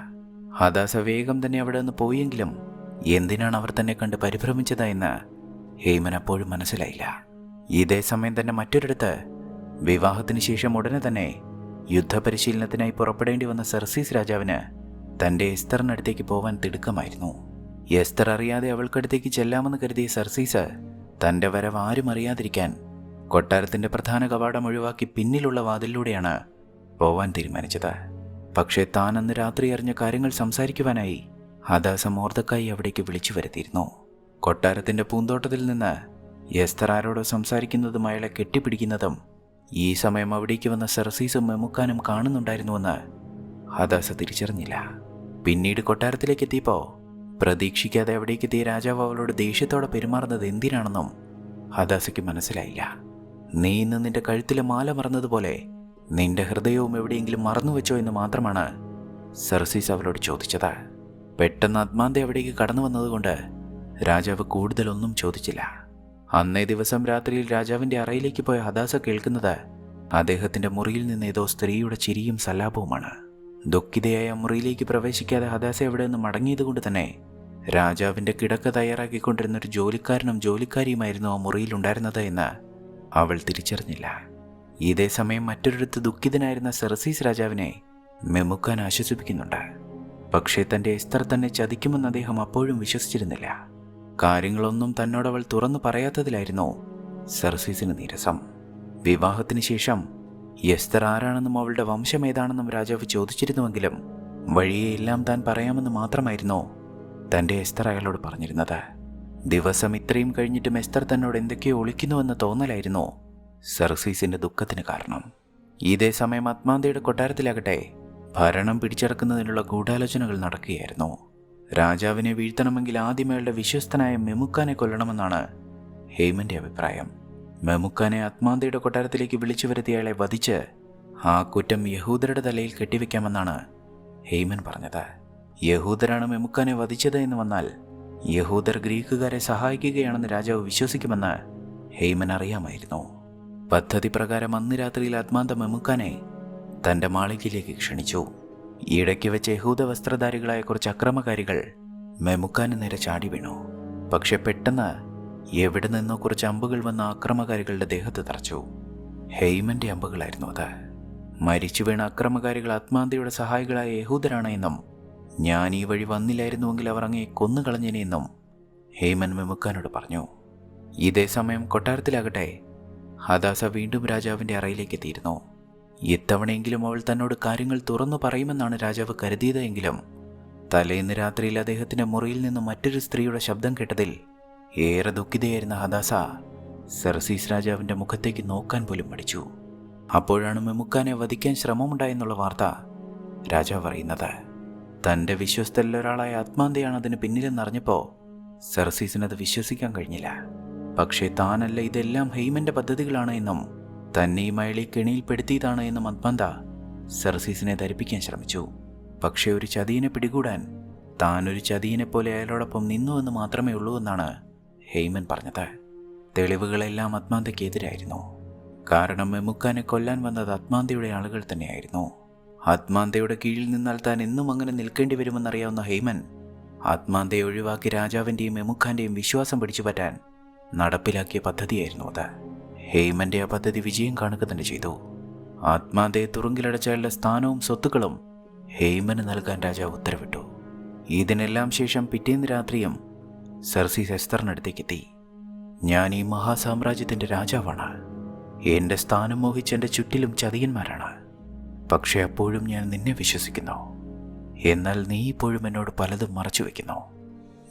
ഹദാസ വേഗം തന്നെ അവിടെ നിന്ന് പോയെങ്കിലും എന്തിനാണ് അവർ തന്നെ കണ്ട് പരിഭ്രമിച്ചതെന്ന് ഹെയ്മൻ അപ്പോഴും മനസ്സിലായില്ല. ഇതേ സമയം തന്നെ മറ്റൊരിടത്ത് വിവാഹത്തിന് ശേഷം ഉടനെ തന്നെ യുദ്ധപരിശീലനത്തിനായി പുറപ്പെടേണ്ടി വന്ന സർസീസ് രാജാവിന് തൻ്റെ എസ്തറിനടുത്തേക്ക് പോവാൻ തിടുക്കമായിരുന്നു. എസ്തർ അറിയാതെ അവൾക്കടുത്തേക്ക് ചെല്ലാമെന്ന് കരുതിയ സർസീസ് തൻ്റെ വരവ് ആരും അറിയാതിരിക്കാൻ കൊട്ടാരത്തിൻ്റെ പ്രധാന കവാടം ഒഴിവാക്കി പിന്നിലുള്ള വാതിലിലൂടെയാണ് പോവാൻ തീരുമാനിച്ചത്. പക്ഷേ താൻ അന്ന് രാത്രി അറിഞ്ഞ കാര്യങ്ങൾ സംസാരിക്കുവാനായി ഹദാസ മോർദക്കായി അവിടേക്ക് വിളിച്ചു വരുത്തിയിരുന്നു. കൊട്ടാരത്തിൻ്റെ പൂന്തോട്ടത്തിൽ നിന്ന് എസ്തർ ആരോടോ സംസാരിക്കുന്നതും അയാളെ കെട്ടിപ്പിടിക്കുന്നതും ഈ സമയം അവിടേക്ക് വന്ന സർസീസും മെമുക്കാനും കാണുന്നുണ്ടായിരുന്നുവെന്ന് ഹദാസ തിരിച്ചറിഞ്ഞില്ല. പിന്നീട് കൊട്ടാരത്തിലേക്ക് എത്തിയപ്പോൾ പ്രതീക്ഷിക്കാതെ അവിടേക്ക് എത്തിയ രാജാവ് അവളോട് ദേഷ്യത്തോടെ പെരുമാറുന്നത് എന്തിനാണെന്നും ഹദാസയ്ക്ക് മനസ്സിലായില്ല. നീ ഇന്ന് നിന്റെ കഴുത്തിലെ മാല മറന്നതുപോലെ നിന്റെ ഹൃദയവും എവിടെയെങ്കിലും മറന്നുവെച്ചോ എന്ന് മാത്രമാണ് സർസീസ് അവളോട് ചോദിച്ചത്. പെട്ടെന്ന് അദ്മാന്തെ അവിടേക്ക് കടന്നു വന്നതുകൊണ്ട് രാജാവ് കൂടുതലൊന്നും ചോദിച്ചില്ല. അന്നേ ദിവസം രാത്രിയിൽ രാജാവിൻ്റെ അറയിലേക്ക് പോയ ഹദാസ കേൾക്കുന്നത് അദ്ദേഹത്തിൻ്റെ മുറിയിൽ നിന്ന് ഏതോ സ്ത്രീയുടെ ചിരിയും സല്ലാപവുമാണ്. ദുഃഖിതയായ മുറിയിലേക്ക് പ്രവേശിക്കാതെ ഹദാസ എവിടെ നിന്ന് മടങ്ങിയതുകൊണ്ട് തന്നെ രാജാവിൻ്റെ കിടക്ക തയ്യാറാക്കിക്കൊണ്ടിരുന്നൊരു ജോലിക്കാരനും ജോലിക്കാരിയുമായിരുന്നു ആ മുറിയിലുണ്ടായിരുന്നത് എന്ന് അവൾ തിരിച്ചറിഞ്ഞില്ല. ഇതേ സമയം മറ്റൊരിടത്ത് ദുഃഖിതനായിരുന്ന സർസീസ് രാജാവിനെ മെമുക്കാൻ ആശ്വസിപ്പിക്കുന്നുണ്ട്. പക്ഷേ തൻ്റെ എസ്തർ തന്നെ ചതിക്കുമെന്ന് അദ്ദേഹം അപ്പോഴും വിശ്വസിച്ചിരുന്നില്ല. കാര്യങ്ങളൊന്നും തന്നോടവൾ തുറന്നു പറയാത്തതിലായിരുന്നു സർസീസിന് നീരസം. വിവാഹത്തിന് ശേഷം എസ്തർ ആരാണെന്നും അവളുടെ വംശം ഏതാണെന്നും രാജാവ് ചോദിച്ചിരുന്നുവെങ്കിലും വഴിയെല്ലാം താൻ പറയാമെന്ന് മാത്രമായിരുന്നു തൻ്റെ എസ്തർ അയാളോട് പറഞ്ഞിരുന്നത്. ദിവസം ഇത്രയും കഴിഞ്ഞിട്ടും എസ്തർ തന്നോട് എന്തൊക്കെയോ ഒളിക്കുന്നുവെന്ന തോന്നലായിരുന്നു സർസീസിൻ്റെ ദുഃഖത്തിന് കാരണം. ഇതേ സമയം അത്മാന്തയുടെ കൊട്ടാരത്തിലാകട്ടെ ഭരണം പിടിച്ചടക്കുന്നതിനുള്ള ഗൂഢാലോചനകൾ നടക്കുകയായിരുന്നു. രാജാവിനെ വീഴ്ത്തണമെങ്കിൽ ആദ്യം അയാളുടെ വിശ്വസ്തനായ മെമുക്കാനെ കൊല്ലണമെന്നാണ് ഹെയ്മന്റെ അഭിപ്രായം. മെമുക്കാനെ അത്മാന്തയുടെ കൊട്ടാരത്തിലേക്ക് വിളിച്ചു വരുത്തി അയാളെ വധിച്ച് ആ കുറ്റം യഹൂദരുടെ തലയിൽ കെട്ടിവെക്കാമെന്നാണ് ഹെയ്മൻ പറഞ്ഞത്. യഹൂദരാണ് മെമുക്കാനെ വധിച്ചത് എന്ന് വന്നാൽ യഹൂദർ ഗ്രീക്കുകാരെ സഹായിക്കുകയാണെന്ന് രാജാവ് വിശ്വസിക്കുമെന്ന് ഹെയ്മൻ അറിയാമായിരുന്നു. പദ്ധതി പ്രകാരം അന്ന് രാത്രിയിൽ അത്മാന്ത മെമുക്കാനെ തൻ്റെ മാളികയിലേക്ക് ക്ഷണിച്ചു. ഇടയ്ക്ക് വെച്ച് യഹൂദ വസ്ത്രധാരികളായ കുറച്ച് അക്രമകാരികൾ മെമുക്കാന് നേരെ ചാടി വീണു. പക്ഷെ പെട്ടെന്ന് എവിടെ നിന്നോ കുറച്ച് അമ്പുകൾ വന്ന അക്രമകാരികളുടെ ദേഹത്ത് തറച്ചു. ഹെയ്മന്റെ അമ്പുകളായിരുന്നു അത്. മരിച്ചു വീണ അക്രമകാരികൾ അത്മാന്തയുടെ സഹായികളായ യഹൂദരാണ് എന്നും ഞാൻ ഈ വഴി വന്നില്ലായിരുന്നുവെങ്കിൽ അവർ അങ്ങയെ കൊന്നുകളഞ്ഞേനെയെന്നും ഹെയ്മൻ മെമുക്കാനോട് പറഞ്ഞു. ഇതേ സമയം കൊട്ടാരത്തിലാകട്ടെ ഹദാസ വീണ്ടും രാജാവിൻ്റെ അറയിലേക്ക് എത്തിയിരുന്നു. ഇത്തവണയെങ്കിലും അവൾ തന്നോട് കാര്യങ്ങൾ തുറന്നു പറയുമെന്നാണ് രാജാവ് കരുതിയതെങ്കിലും തലേന്ന് രാത്രിയിൽ അദ്ദേഹത്തിൻ്റെ മുറിയിൽ നിന്ന് മറ്റൊരു സ്ത്രീയുടെ ശബ്ദം കേട്ടതിൽ ഏറെ ദുഃഖിതയായിരുന്ന ഹദാസ സർസീസ് രാജാവിൻ്റെ മുഖത്തേക്ക് നോക്കാൻ പോലും മടിച്ചു. അപ്പോഴാണ് മെമുക്കാനെ വധിക്കാൻ ശ്രമമുണ്ടായെന്നുള്ള വാർത്ത രാജാവ് അറിയുന്നത്. തൻ്റെ വിശ്വസ്തരിലൊരാളായ ആത്മാന്തയാണ് അതിന് പിന്നിലെന്നറിഞ്ഞപ്പോൾ സർസീസിനത് വിശ്വസിക്കാൻ കഴിഞ്ഞില്ല. പക്ഷേ താനല്ല ഇതെല്ലാം ഹെയ്മന്റെ പദ്ധതികളാണ് എന്നും തന്നെയും അയാളെ കെണിയിൽപ്പെടുത്തിയതാണ് എന്നും ആത്മാന്ത സർസീസിനെ ധരിപ്പിക്കാൻ ശ്രമിച്ചു. പക്ഷേ ഒരു ചതിയനെ പിടികൂടാൻ താനൊരു ചതിയനെ പോലെ അയാളോടൊപ്പം നിന്നുവെന്ന് മാത്രമേ ഉള്ളൂ എന്നാണ് ഹെയ്മൻ പറഞ്ഞത്. തെളിവുകളെല്ലാം ആത്മാന്തയ്ക്കെതിരായിരുന്നു. കാരണം മെമുക്കാനെ കൊല്ലാൻ വന്നത് ആത്മാന്തയുടെ ആളുകൾ തന്നെയായിരുന്നു. ആത്മാന്തയുടെ കീഴിൽ നിന്നാൽ താൻ എന്നും അങ്ങനെ നിൽക്കേണ്ടി വരുമെന്നറിയാവുന്ന ഹെയ്മൻ ആത്മാന്തയെ ഒഴിവാക്കി രാജാവിൻ്റെയും മെമുക്കാൻ്റെയും വിശ്വാസം പിടിച്ചുപറ്റാൻ നടപ്പിലാക്കിയ പദ്ധതിയായിരുന്നു അത്. ഹെയ്മന്റെ ആ പദ്ധതി വിജയം കാണുക തന്നെ ചെയ്തു. ആത്മാന്തയെ തുറുങ്കിലടച്ചയാളുടെ സ്ഥാനവും സ്വത്തുക്കളും ഹെയ്മന് നൽകാൻ രാജാവ് ഉത്തരവിട്ടു. ഇതിനെല്ലാം ശേഷം പിറ്റേന്ന് രാത്രിയും സർസീസ് എസ്തറിനടുത്തേക്കെത്തി. ഞാൻ ഈ മഹാസാമ്രാജ്യത്തിൻ്റെ രാജാവാണ്. എൻ്റെ സ്ഥാനം മോഹിച്ച് എൻ്റെ ചുറ്റിലും ചതിയന്മാരാണ്. പക്ഷെ അപ്പോഴും ഞാൻ നിന്നെ വിശ്വസിക്കുന്നു. എന്നാൽ നീ ഇപ്പോഴും എന്നോട് പലതും മറച്ചു വയ്ക്കുന്നു.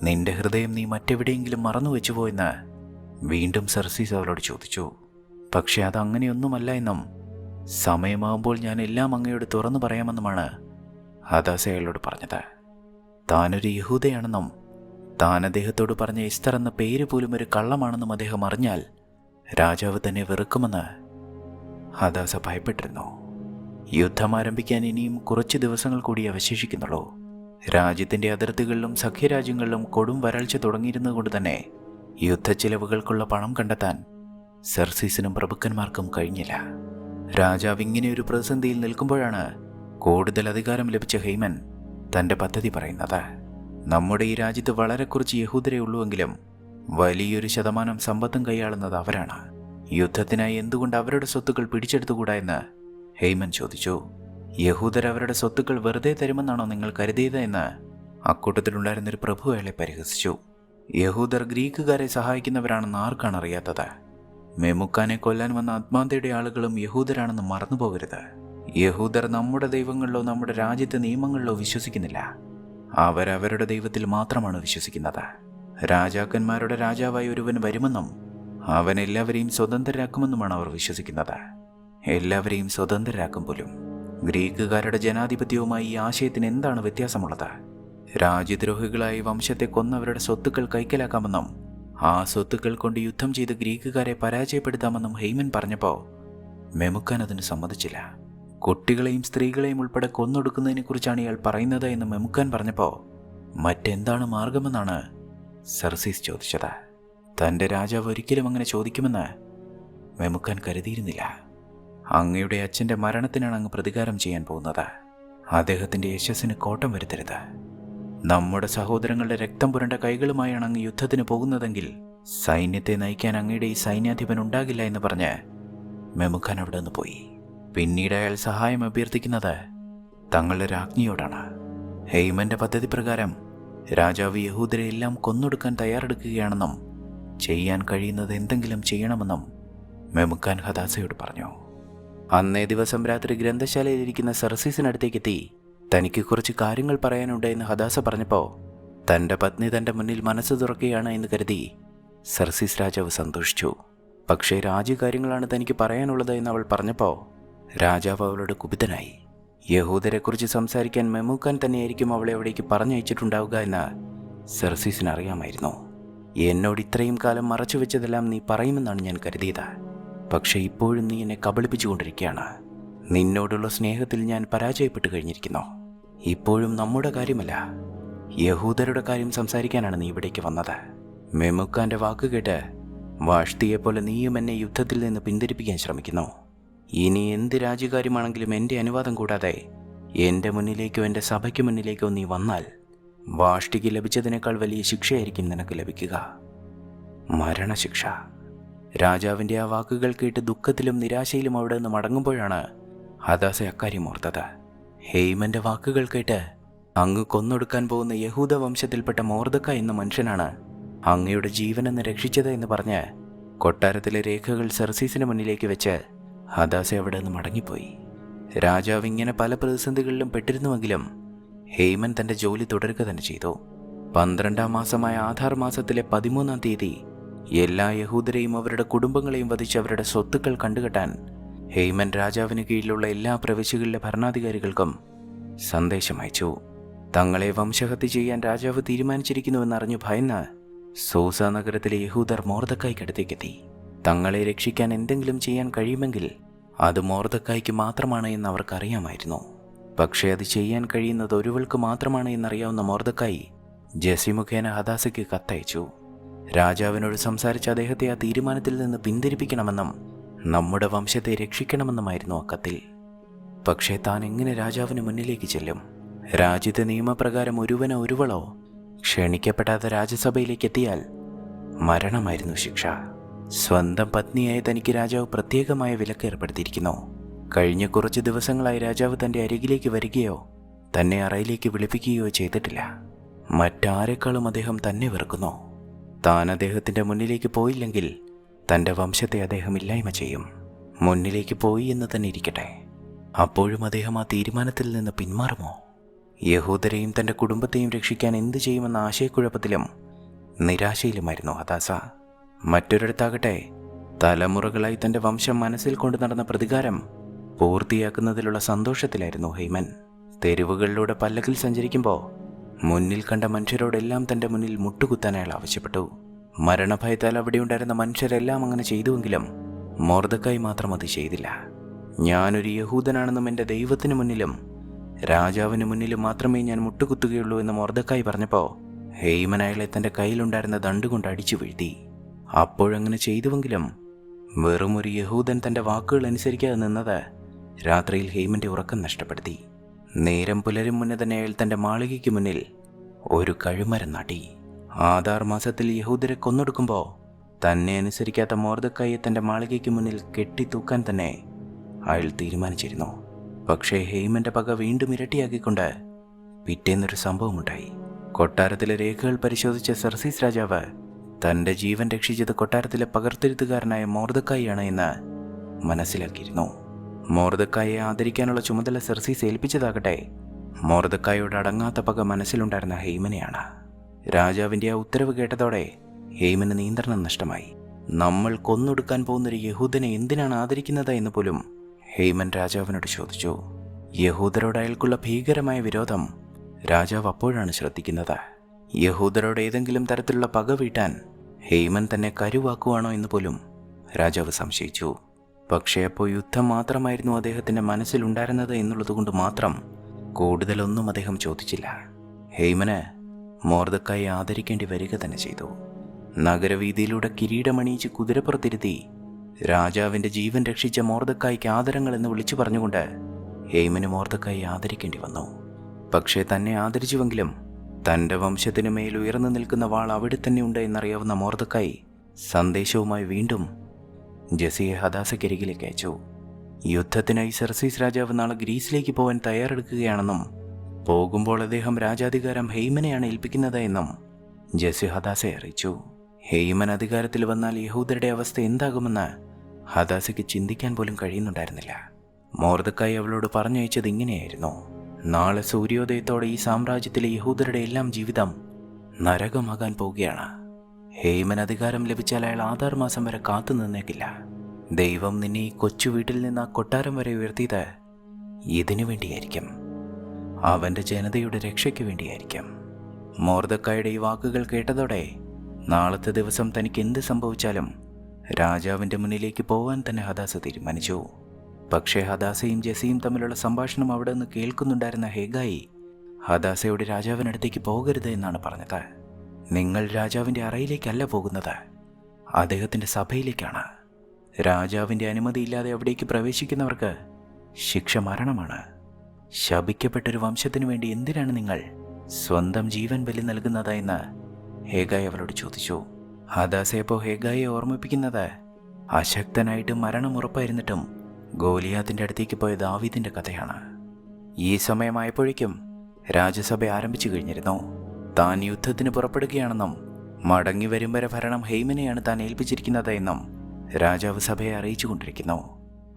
നിന്റെ ഹൃദയം നീ മറ്റെവിടെയെങ്കിലും മറന്നു വെച്ചുപോ എന്ന് വീണ്ടും സർസീസ് അവളോട് ചോദിച്ചു. പക്ഷെ അതങ്ങനെയൊന്നുമല്ല എന്നും സമയമാകുമ്പോൾ ഞാൻ എല്ലാം അങ്ങയോട് തുറന്നു പറയാമെന്നുമാണ് ഹദാസ അയാളോട് പറഞ്ഞത്. താനൊരു യഹൂദയാണെന്നും താൻ അദ്ദേഹത്തോട് പറഞ്ഞ എസ്തർ എന്ന പേര് പോലും ഒരു കള്ളമാണെന്നും അദ്ദേഹം അറിഞ്ഞാൽ രാജാവ് തന്നെ വെറുക്കുമെന്ന് ഹദാസ ഭയപ്പെട്ടിരുന്നു. യുദ്ധം ആരംഭിക്കാൻ ഇനിയും കുറച്ച് ദിവസങ്ങൾ കൂടി അവശേഷിക്കുന്നുള്ളൂ. രാജ്യത്തിൻ്റെ അതിർത്തികളിലും സഖ്യരാജ്യങ്ങളിലും കൊടും വരൾച്ച തുടങ്ങിയിരുന്നതുകൊണ്ട് തന്നെ യുദ്ധച്ചെലവുകൾക്കുള്ള പണം കണ്ടെത്താൻ സെർസീസിനും പ്രഭുക്കന്മാർക്കും കഴിഞ്ഞില്ല. രാജാവ് ഇങ്ങനെയൊരു പ്രതിസന്ധിയിൽ നിൽക്കുമ്പോഴാണ് കൂടുതൽ അധികാരം ലഭിച്ച ഹേമൻ തൻ്റെ പദ്ധതി പറയുന്നത്. നമ്മുടെ ഈ രാജ്യത്ത് വളരെ കുറച്ച് യഹൂദരേ ഉള്ളുവെങ്കിലും വലിയൊരു ശതമാനം സമ്പത്തും കൈയാളുന്നത് അവരാണ്. യുദ്ധത്തിനായി എന്തുകൊണ്ട് അവരുടെ സ്വത്തുക്കൾ പിടിച്ചെടുത്തുകൂടാ എന്ന് ഹേമൻ ചോദിച്ചു. യഹൂദർ അവരുടെ സ്വത്തുക്കൾ വെറുതെ തരുമെന്നാണോ നിങ്ങൾ കരുതിയത് എന്ന് അക്കൂട്ടത്തിലുണ്ടായിരുന്നൊരു പ്രഭു അയാളെ പരിഹസിച്ചു. യഹൂദർ ഗ്രീക്കുകാരെ സഹായിക്കുന്നവരാണെന്ന് ആർക്കാണ് അറിയാത്തത്? മെമുക്കാനെ കൊല്ലാൻ വന്ന അത്മാന്തയുടെ ആളുകളും യഹൂദരാണെന്ന് മറന്നുപോകരുത്. യഹൂദർ നമ്മുടെ ദൈവങ്ങളിലോ നമ്മുടെ രാജ്യത്തെ നിയമങ്ങളിലോ വിശ്വസിക്കുന്നില്ല. അവരവരുടെ ദൈവത്തിൽ മാത്രമാണ് വിശ്വസിക്കുന്നത്. രാജാക്കന്മാരുടെ രാജാവായി ഒരുവൻ വരുമെന്നും അവൻ എല്ലാവരെയും സ്വതന്ത്രരാക്കുമെന്നുമാണ് അവർ വിശ്വസിക്കുന്നത്. എല്ലാവരെയും സ്വതന്ത്രരാക്കും പോലും. ഗ്രീക്കുകാരുടെ ജനാധിപത്യവുമായി ഈ ആശയത്തിന് എന്താണ് വ്യത്യാസമുള്ളത്? രാജ്യദ്രോഹികളായി വംശത്തെ കൊന്നവരുടെ സ്വത്തുക്കൾ കൈക്കലാക്കാമെന്നും ആ സ്വത്തുക്കൾ കൊണ്ട് യുദ്ധം ചെയ്ത് ഗ്രീക്കുകാരെ പരാജയപ്പെടുത്താമെന്നും ഹേമൻ പറഞ്ഞപ്പോൾ മെമുക്കാൻ അതിന് സമ്മതിച്ചില്ല. കുട്ടികളെയും സ്ത്രീകളെയും ഉൾപ്പെടെ കൊന്നൊടുക്കുന്നതിനെക്കുറിച്ചാണ് ഇയാൾ പറയുന്നത് എന്ന് മെമുക്കാൻ പറഞ്ഞപ്പോൾ മറ്റെന്താണ് മാർഗമെന്നാണ് സെർസീസ് ചോദിച്ചത്. തൻ്റെ രാജാവ് ഒരിക്കലും അങ്ങനെ ചോദിക്കുമെന്ന് മെമുക്കാൻ കരുതിയിരുന്നില്ല. അങ്ങയുടെ അച്ഛൻ്റെ മരണത്തിനാണ് അങ്ങ് പ്രതികാരം ചെയ്യാൻ പോകുന്നത്. അദ്ദേഹത്തിൻ്റെ യശസ്സിന് കോട്ടം വരുത്തരുത്. നമ്മുടെ സഹോദരങ്ങളുടെ രക്തം പുരണ്ട കൈകളുമായാണ് അങ്ങ് യുദ്ധത്തിന് പോകുന്നതെങ്കിൽ സൈന്യത്തെ നയിക്കാൻ അങ്ങയുടെ ഈ സൈന്യാധിപൻ ഉണ്ടാകില്ല എന്ന് പറഞ്ഞ് മെമുഖാൻ അവിടെ നിന്ന് പോയി. പിന്നീട് അയാൾ സഹായം അഭ്യർത്ഥിക്കുന്നത് തങ്ങളുടെ രാജ്ഞിയോടാണ്. ഹേമന്റെ പദ്ധതി പ്രകാരം രാജാവ് യഹൂദരെ എല്ലാം കൊന്നൊടുക്കാൻ തയ്യാറെടുക്കുകയാണെന്നും ചെയ്യാൻ കഴിയുന്നത് എന്തെങ്കിലും ചെയ്യണമെന്നും മെമുഖാൻ ഹദാസയോട് പറഞ്ഞു. അന്നേ ദിവസം രാത്രി ഗ്രന്ഥശാലയിലിരിക്കുന്ന സെർസീസിനടുത്തേക്കെത്തി തനിക്ക് കുറച്ച് കാര്യങ്ങൾ പറയാനുണ്ട് എന്ന് ഹദാസ പറഞ്ഞപ്പോൾ തൻ്റെ പത്നി തൻ്റെ മുന്നിൽ മനസ്സ് തുറക്കുകയാണ് എന്ന് കരുതി സെർസീസ് രാജാവ് സന്തോഷിച്ചു. പക്ഷേ രാജ്യകാര്യങ്ങളാണ് തനിക്ക് പറയാനുള്ളത് എന്ന് അവൾ പറഞ്ഞപ്പോൾ രാജാവ് അവളോട് കുപിതനായി. യഹൂദരെക്കുറിച്ച് സംസാരിക്കാൻ മെമുക്കാൻ തന്നെയായിരിക്കും അവളെ അവിടേക്ക് പറഞ്ഞയച്ചിട്ടുണ്ടാവുക എന്ന് സെർസീസിന് അറിയാമായിരുന്നു. എന്നോട് ഇത്രയും കാലം മറച്ചു വെച്ചതെല്ലാം നീ പറയുമെന്നാണ് ഞാൻ കരുതിയത്. പക്ഷേ ഇപ്പോഴും നീ എന്നെ കബളിപ്പിച്ചുകൊണ്ടിരിക്കുകയാണ്. നിന്നോടുള്ള സ്നേഹത്തിൽ ഞാൻ പരാജയപ്പെട്ടു കഴിഞ്ഞിരിക്കുന്നു. ഇപ്പോഴും നമ്മുടെ കാര്യമല്ല, യഹൂദരുടെ കാര്യം സംസാരിക്കാനാണ് നീ ഇവിടേക്ക് വന്നത്. മെമുക്കാൻ്റെ വാക്ക് കേട്ട് വാഷ്തിയെപ്പോലെ നീയും എന്നെ യുദ്ധത്തിൽ നിന്ന് പിന്തിരിപ്പിക്കാൻ ശ്രമിക്കുന്നു. ഇനി എന്ത് രാജ്യകാര്യമാണെങ്കിലും എൻ്റെ അനുവാദം കൂടാതെ എൻ്റെ മുന്നിലേക്കോ എൻ്റെ സഭയ്ക്ക് മുന്നിലേക്കോ നീ വന്നാൽ വാഷ്ടിക്ക് ലഭിച്ചതിനേക്കാൾ വലിയ ശിക്ഷയായിരിക്കും നിനക്ക് ലഭിക്കുക, മരണശിക്ഷ. രാജാവിൻ്റെ ആ വാക്കുകൾ കേട്ട് ദുഃഖത്തിലും നിരാശയിലും അവിടെ നിന്ന് മടങ്ങുമ്പോഴാണ് ഹദാസ അക്കാര്യം ഓർത്തത്. ഹേമന്റെ വാക്കുകൾ കേട്ട് അങ്ങ് കൊന്നൊടുക്കാൻ പോകുന്ന യഹൂദ വംശത്തിൽപ്പെട്ട മോർദക്ക എന്ന മനുഷ്യനാണ് അങ്ങയുടെ ജീവനെന്ന് രക്ഷിച്ചത് എന്ന് പറഞ്ഞ് കൊട്ടാരത്തിലെ രേഖകൾ സെർസീസിന് മുന്നിലേക്ക് വെച്ച് ഹദാസ അവിടെ നിന്ന് മടങ്ങിപ്പോയി. രാജാവ് ഇങ്ങനെ പല പ്രതിസന്ധികളിലും പെട്ടിരുന്നുവെങ്കിലും ഹേമൻ തൻ്റെ ജോലി തുടരുക തന്നെ ചെയ്തു. 12-ാം മാസമായ ആധാർ മാസത്തിലെ 13-ാം തീയതി എല്ലാ യഹൂദരെയും അവരുടെ കുടുംബങ്ങളെയും വധിച്ച് അവരുടെ സ്വത്തുക്കൾ കണ്ടുകെട്ടാൻ ഹേമൻ രാജാവിന് കീഴിലുള്ള എല്ലാ പ്രവിശ്യകളിലെ ഭരണാധികാരികൾക്കും സന്ദേശം അയച്ചു. തങ്ങളെ വംശഹത്യ ചെയ്യാൻ രാജാവ് തീരുമാനിച്ചിരിക്കുന്നുവെന്നറിഞ്ഞു ഭയന്ന് സൂസ നഗരത്തിലെ യഹൂദർ മോർദക്കായ്ക്കടുത്തേക്കെത്തി. തങ്ങളെ രക്ഷിക്കാൻ എന്തെങ്കിലും ചെയ്യാൻ കഴിയുമെങ്കിൽ അത് മോർദക്കായ്ക്ക് മാത്രമാണ് എന്ന് അവർക്കറിയാമായിരുന്നു. പക്ഷേ അത് ചെയ്യാൻ കഴിയുന്നത് ഒരുവൾക്ക് മാത്രമാണ് എന്നറിയാവുന്ന മോർദക്കായി ജെസി മുഖേന ഹദാസയ്ക്ക് കത്തയച്ചു. രാജാവിനോട് സംസാരിച്ച അദ്ദേഹത്തെ ആ തീരുമാനത്തിൽ നിന്ന് പിന്തിരിപ്പിക്കണമെന്നും നമ്മുടെ വംശത്തെ രക്ഷിക്കണമെന്നുമായിരുന്നു ആ കത്തിൽ. പക്ഷേ താൻ എങ്ങനെ രാജാവിന് മുന്നിലേക്ക് ചെല്ലും? രാജ്യത്തെ നിയമപ്രകാരം ഒരുവനോ ഒരുവളോ ക്ഷണിക്കപ്പെടാതെ രാജ്യസഭയിലേക്ക് എത്തിയാൽ മരണമായിരുന്നു ശിക്ഷ. സ്വന്തം പത്നിയായ തനിക്ക് രാജാവ് പ്രത്യേകമായ വിലക്ക് ഏർപ്പെടുത്തിയിരിക്കുന്നു. കഴിഞ്ഞ കുറച്ച് ദിവസങ്ങളായി രാജാവ് തൻ്റെ അരികിലേക്ക് വരികയോ തന്നെ അറയിലേക്ക് വിളിപ്പിക്കുകയോ ചെയ്തിട്ടില്ല. മറ്റാരെക്കാളും അദ്ദേഹം തന്നെ വെറുക്കുന്നു. താൻ അദ്ദേഹത്തിൻ്റെ മുന്നിലേക്ക് പോയില്ലെങ്കിൽ തൻ്റെ വംശത്തെ അദ്ദേഹം ഇല്ലായ്മ ചെയ്യും. മുന്നിലേക്ക് പോയി എന്ന് തന്നെ ഇരിക്കട്ടെ, അപ്പോഴും അദ്ദേഹം ആ തീരുമാനത്തിൽ നിന്ന് പിന്മാറുമോ? യഹൂദരെയും തൻ്റെ കുടുംബത്തെയും രക്ഷിക്കാൻ എന്തു ചെയ്യുമെന്ന ആശയക്കുഴപ്പത്തിലും നിരാശയിലുമായിരുന്നു ഹദാസ. മറ്റൊരിടത്താകട്ടെ തലമുറകളായി തൻ്റെ വംശം മനസ്സിൽ കൊണ്ടു നടന്ന പ്രതികാരം പൂർത്തിയാക്കുന്നതിലുള്ള സന്തോഷത്തിലായിരുന്നു ഹേമൻ. തെരുവുകളിലൂടെ പല്ലക്കിൽ സഞ്ചരിക്കുമ്പോൾ മുന്നിൽ കണ്ട മനുഷ്യരോടെല്ലാം തൻ്റെ മുന്നിൽ മുട്ടുകുത്താൻ അയാൾ ആവശ്യപ്പെട്ടു. മരണഭയത്താൽ അവിടെ ഉണ്ടായിരുന്ന മനുഷ്യരെല്ലാം അങ്ങനെ ചെയ്തുവെങ്കിലും മോർദക്കായി മാത്രം അത് ചെയ്തില്ല. ഞാനൊരു യഹൂദനാണെന്നും എൻ്റെ ദൈവത്തിന് മുന്നിലും രാജാവിന് മുന്നിലും മാത്രമേ ഞാൻ മുട്ടുകുത്തുകയുള്ളൂ എന്ന് മൊർദെഖായി പറഞ്ഞപ്പോൾ ഹേമൻ അയാളെ തൻ്റെ കയ്യിലുണ്ടായിരുന്ന ദണ്ടുകൊണ്ട് അടിച്ചു വീഴ്ത്തി. അപ്പോഴങ്ങനെ ചെയ്തുവെങ്കിലും വെറും ഒരു യഹൂദൻ തൻ്റെ വാക്കുകൾ അനുസരിക്കാതെ നിന്നത് രാത്രിയിൽ ഹേമൻ്റെ ഉറക്കം നഷ്ടപ്പെടുത്തി. നേരം പുലരും മുന്നേ തന്നെ അയാൾ തൻ്റെ മാളികയ്ക്ക് മുന്നിൽ ഒരു കഴുമരം നാട്ടി. ആദാർ മാസത്തിൽ യഹൂദരെ കൊന്നൊടുക്കുമ്പോൾ തന്നെ അനുസരിക്കാത്ത മൊർദെഖായിയെ തൻ്റെ മാളികയ്ക്ക് മുന്നിൽ കെട്ടിത്തൂക്കാൻ തന്നെ അയാൾ തീരുമാനിച്ചിരുന്നു. പക്ഷേ ഹേമൻ്റെ പക വീണ്ടും ഇരട്ടിയാക്കിക്കൊണ്ട് പിറ്റേന്നൊരു സംഭവമുണ്ടായി. കൊട്ടാരത്തിലെ രേഖകൾ പരിശോധിച്ച സർസീസ് രാജാവ് തൻ്റെ ജീവൻ രക്ഷിച്ചത് കൊട്ടാരത്തിലെ പകർത്തെഴുത്തുകാരനായ മൊർദെഖായിയാണ് എന്ന് മനസ്സിലാക്കിയിരുന്നു. മൊർദെഖായിയെ ആദരിക്കാനുള്ള ചുമതല സർസീസ് ഏൽപ്പിച്ചതാകട്ടെ മൊർദെഖായിയോട് അടങ്ങാത്ത പക മനസ്സിലുണ്ടായിരുന്ന ഹേമനെയാണ്. രാജാവിൻ്റെ ആ ഉത്തരവ് കേട്ടതോടെ ഹേമന് നിയന്ത്രണം നഷ്ടമായി. നമ്മൾ കൊന്നൊടുക്കാൻ പോകുന്നൊരു യഹൂദനെ എന്തിനാണ് ആദരിക്കുന്നത് എന്ന് പോലും ഹേമൻ രാജാവിനോട് ചോദിച്ചു. യഹൂദരോട് അയാൾക്കുള്ള ഭീകരമായ വിരോധം രാജാവ് അപ്പോഴാണ് ശ്രദ്ധിക്കുന്നത്. യഹൂദരോട് ഏതെങ്കിലും തരത്തിലുള്ള പക വീട്ടാൻ ഹേമൻ തന്നെ കരുവാക്കുവാണോ എന്ന് പോലും രാജാവ് സംശയിച്ചു. പക്ഷേ അപ്പോൾ യുദ്ധം മാത്രമായിരുന്നു അദ്ദേഹത്തിൻ്റെ മനസ്സിലുണ്ടായിരുന്നത് എന്നുള്ളതുകൊണ്ട് മാത്രം കൂടുതലൊന്നും അദ്ദേഹം ചോദിച്ചില്ല. ഹേമന് മൊർദെഖായിയെ ആദരിക്കേണ്ടി വരിക തന്നെ ചെയ്തു. നഗരവീതിയിലൂടെ കിരീടമണിയിച്ച് കുതിരപ്പുറത്തിരുത്തി രാജാവിൻ്റെ ജീവൻ രക്ഷിച്ച മൊർദെഖായിക്ക് ആദരങ്ങൾ എന്ന് വിളിച്ചു പറഞ്ഞുകൊണ്ട് ഹേമന് മൊർദെഖായിയെ ആദരിക്കേണ്ടി വന്നു. പക്ഷേ തന്നെ ആദരിച്ചുവെങ്കിലും തൻ്റെ വംശത്തിനു മേൽ ഉയർന്നു നിൽക്കുന്ന വാൾ അവിടെ തന്നെ ഉണ്ട് എന്നറിയാവുന്ന മൊർദെഖായി സന്ദേശവുമായി വീണ്ടും ജെസിയെ ഹദാസയ്ക്കരികിലേക്ക് അയച്ചു. യുദ്ധത്തിനായി സർസീസ് രാജാവ് നാളെ ഗ്രീസിലേക്ക് പോകാൻ തയ്യാറെടുക്കുകയാണെന്നും പോകുമ്പോൾ അദ്ദേഹം രാജാധികാരം ഹേമനെയാണ് ഏൽപ്പിക്കുന്നത് എന്നും ജെസി ഹദാസയെ അറിയിച്ചു. ഹേമൻ അധികാരത്തിൽ വന്നാൽ യഹൂദരുടെ അവസ്ഥ എന്താകുമെന്ന് ഹദാസയ്ക്ക് ചിന്തിക്കാൻ പോലും കഴിയുന്നുണ്ടായിരുന്നില്ല. മൊർദെഖായി അവളോട് പറഞ്ഞയച്ചത് ഇങ്ങനെയായിരുന്നു: നാളെ സൂര്യോദയത്തോടെ ഈ സാമ്രാജ്യത്തിലെ യഹൂദരുടെ എല്ലാം ജീവിതം നരകമാകാൻ പോവുകയാണ്. ഹേമൻ അധികാരം ലഭിച്ചാൽ അയാൾ ആധാർ മാസം വരെ കാത്തു നിന്നേക്കില്ല. ദൈവം നിന്നെ ഈ കൊച്ചു വീട്ടിൽ നിന്ന് ആ കൊട്ടാരം വരെ ഉയർത്തിയത് ഇതിനു വേണ്ടിയായിരിക്കും. അവൻ്റെ ജനതയുടെ രക്ഷയ്ക്ക് വേണ്ടിയായിരിക്കും. മൊർദെഖായിയുടെ ഈ വാക്കുകൾ കേട്ടതോടെ നാളത്തെ ദിവസം തനിക്ക് എന്ത് സംഭവിച്ചാലും രാജാവിൻ്റെ മുന്നിലേക്ക് പോകാൻ തന്നെ ഹദാസ തീരുമാനിച്ചു. പക്ഷേ ഹദാസയും ജെസിയും തമ്മിലുള്ള സംഭാഷണം അവിടെ നിന്ന് കേൾക്കുന്നുണ്ടായിരുന്ന ഹേഗായി ഹദാസയോട് രാജാവിനടുത്തേക്ക് പോകരുത് എന്നാണ് പറഞ്ഞത്. നിങ്ങൾ രാജാവിൻ്റെ അറയിലേക്കല്ല പോകുന്നത്, അദ്ദേഹത്തിൻ്റെ സഭയിലേക്കാണ്. രാജാവിൻ്റെ അനുമതിയില്ലാതെ അവിടേക്ക് പ്രവേശിക്കുന്നവർക്ക് ശിക്ഷ മരണമാണ്. ശപിക്കപ്പെട്ടൊരു വംശത്തിനു വേണ്ടി എന്തിനാണ് നിങ്ങൾ സ്വന്തം ജീവൻ ബലി നൽകുന്നത് എന്ന് ഹേഗായി അവളോട് ചോദിച്ചു. ഹദാസയപ്പോൾ ഹേഗായിയെ ഓർമ്മിപ്പിക്കുന്നത് അശക്തനായിട്ട് മരണം ഉറപ്പായിരുന്നിട്ടും ഗോലിയാത്തിൻ്റെ അടുത്തേക്ക് പോയ ദാവീദിൻ്റെ കഥയാണ്. ഈ സമയമായപ്പോഴേക്കും രാജസഭ ആരംഭിച്ചു കഴിഞ്ഞിരുന്നു. താൻ യുദ്ധത്തിന് പുറപ്പെടുകയാണെന്നും മടങ്ങി വരും വരെ ഭരണം ഹേമനെയാണ് താൻ ഏൽപ്പിച്ചിരിക്കുന്നത് എന്നും രാജാവ് സഭയെ അറിയിച്ചു കൊണ്ടിരിക്കുന്നു.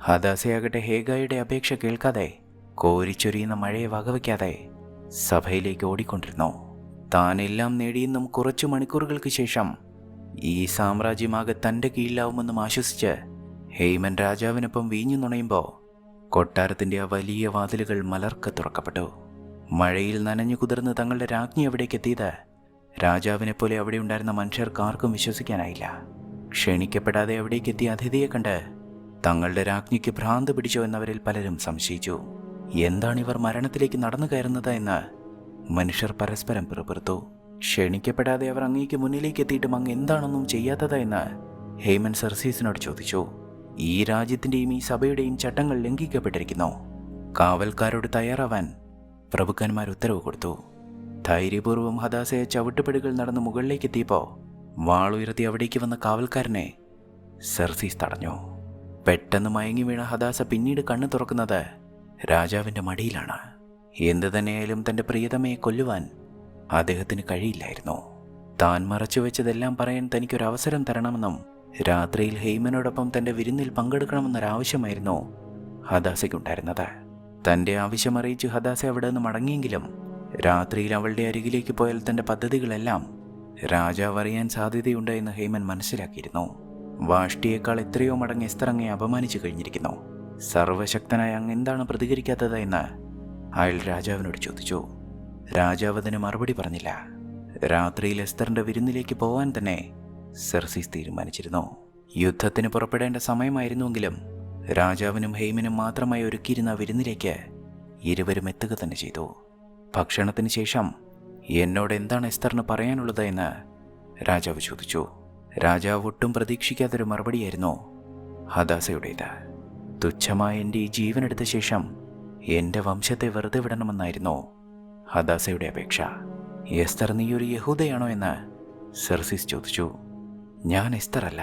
ഹദാസയാകട്ടെ ഹേഗായിയുടെ അപേക്ഷ കേൾക്കാതെ കോരിച്ചൊരിയുന്ന മഴയെ വകവയ്ക്കാതെ സഭയിലേക്ക് ഓടിക്കൊണ്ടിരുന്നു. താൻ എല്ലാം നേടിയെന്നും കുറച്ചു മണിക്കൂറുകൾക്ക് ശേഷം ഈ സാമ്രാജ്യമാകെ തൻ്റെ കീഴിലാവുമെന്നും ആശ്വസിച്ച് ഹേമൻ രാജാവിനൊപ്പം വീഞ്ഞു നുണയുമ്പോൾ കൊട്ടാരത്തിൻ്റെ ആ വലിയ വാതിലുകൾ മലർക്ക തുറക്കപ്പെട്ടു. മഴയിൽ നനഞ്ഞു കുതിർന്ന് തങ്ങളുടെ രാജ്ഞി അവിടേക്ക് എത്തിയത് രാജാവിനെപ്പോലെ അവിടെ ഉണ്ടായിരുന്ന മനുഷ്യർക്ക് ആർക്കും വിശ്വസിക്കാനായില്ല. ക്ഷണിക്കപ്പെടാതെ അവിടേക്ക് എത്തിയ അതിഥിയെ കണ്ട് തങ്ങളുടെ രാജ്ഞിക്ക് ഭ്രാന്ത് പിടിച്ചോ എന്നവരിൽ പലരും സംശയിച്ചു. എന്താണിവർ മരണത്തിലേക്ക് നടന്നു കയറുന്നത് എന്ന് മനുഷ്യർ പരസ്പരം പിറുപിറുത്തു. ക്ഷണിക്കപ്പെടാതെ അവർ അങ്ങേക്ക് മുന്നിലേക്ക് എത്തിയിട്ടും അങ്ങ് എന്താണൊന്നും ചെയ്യാത്തത് എന്ന് ഹേമൻ സർസീസിനോട് ചോദിച്ചു. ഈ രാജ്യത്തിൻ്റെയും ഈ സഭയുടെയും ചട്ടങ്ങൾ ലംഘിക്കപ്പെട്ടിരിക്കുന്നു. കാവൽക്കാരോട് തയ്യാറാവാൻ പ്രഭുക്കന്മാർ ഉത്തരവ് കൊടുത്തു. ധൈര്യപൂർവ്വം ഹദാസയെ ചവിട്ടുപടികൾ നടന്ന് മുകളിലേക്ക് എത്തിയപ്പോൾ വാളുയർത്തി അവിടേക്ക് വന്ന കാവൽക്കാരനെ സർസീസ് തടഞ്ഞു. പെട്ടെന്ന് മയങ്ങി വീണ ഹദാസ പിന്നീട് കണ്ണു തുറക്കുന്നത് രാജാവിൻ്റെ മടിയിലാണ്. എന്തു തന്നെയായാലും തൻ്റെ പ്രിയതമയെ കൊല്ലുവാൻ അദ്ദേഹത്തിന് കഴിയില്ലായിരുന്നു. താൻ മറച്ചുവെച്ചതെല്ലാം പറയാൻ തനിക്കൊരവസരം തരണമെന്നും രാത്രിയിൽ ഹേമനോടൊപ്പം തൻ്റെ വിരുന്നിൽ പങ്കെടുക്കണമെന്നൊരാവശ്യമായിരുന്നു ഹദാസയ്ക്കുണ്ടായിരുന്നത്. തൻ്റെ ആവശ്യം അറിയിച്ച് ഹദാസ അവിടെ നിന്ന് മടങ്ങിയെങ്കിലും രാത്രിയിൽ അവളുടെ അരികിലേക്ക് പോയാൽ തൻ്റെ പദ്ധതികളെല്ലാം രാജാവ് അറിയാൻ സാധ്യതയുണ്ട് എന്ന് ഹേമൻ മനസ്സിലാക്കിയിരുന്നു. വാഷ്ടിയേക്കാൾ എത്രയോ മടങ്ങ് എസ്തർ അങ്ങയെ അപമാനിച്ചു കഴിഞ്ഞിരിക്കുന്നു. സർവശക്തനായ അങ്ങ് എന്താണ് പ്രതികരിക്കാത്തത് എന്ന് അയാൾ രാജാവിനോട് ചോദിച്ചു. രാജാവ് അതിന് മറുപടി പറഞ്ഞില്ല. രാത്രിയിൽ എസ്തറിൻ്റെ വിരുന്നിലേക്ക് പോകാൻ തന്നെ സർസീസ് തീരുമാനിച്ചിരുന്നു. യുദ്ധത്തിന് പുറപ്പെടേണ്ട സമയമായിരുന്നുവെങ്കിലും രാജാവിനും ഹേമനും മാത്രമായി ഒരുക്കിയിരുന്ന വിരുന്നിലേക്ക് ഇരുവരും എത്തുക തന്നെ ചെയ്തു. ഭക്ഷണത്തിന് ശേഷം എന്നോട് എന്താണ് എസ്തറിന് പറയാനുള്ളത് എന്ന് രാജാവ് ചോദിച്ചു. രാജാവ് ഒട്ടും പ്രതീക്ഷിക്കാത്തൊരു മറുപടിയായിരുന്നു ഹദാസയുടേത്. തുച്ഛമായ എൻ്റെ ഈ ജീവനെടുത്ത ശേഷം എൻ്റെ വംശത്തെ വെറുതെ വിടണമെന്നായിരുന്നു ഹദാസയുടെ അപേക്ഷ. എസ്തർ, നീ ഒരു യഹൂദയാണോ എന്ന് സെർസിസ് ചോദിച്ചു. ഞാൻ എസ്തർ അല്ല,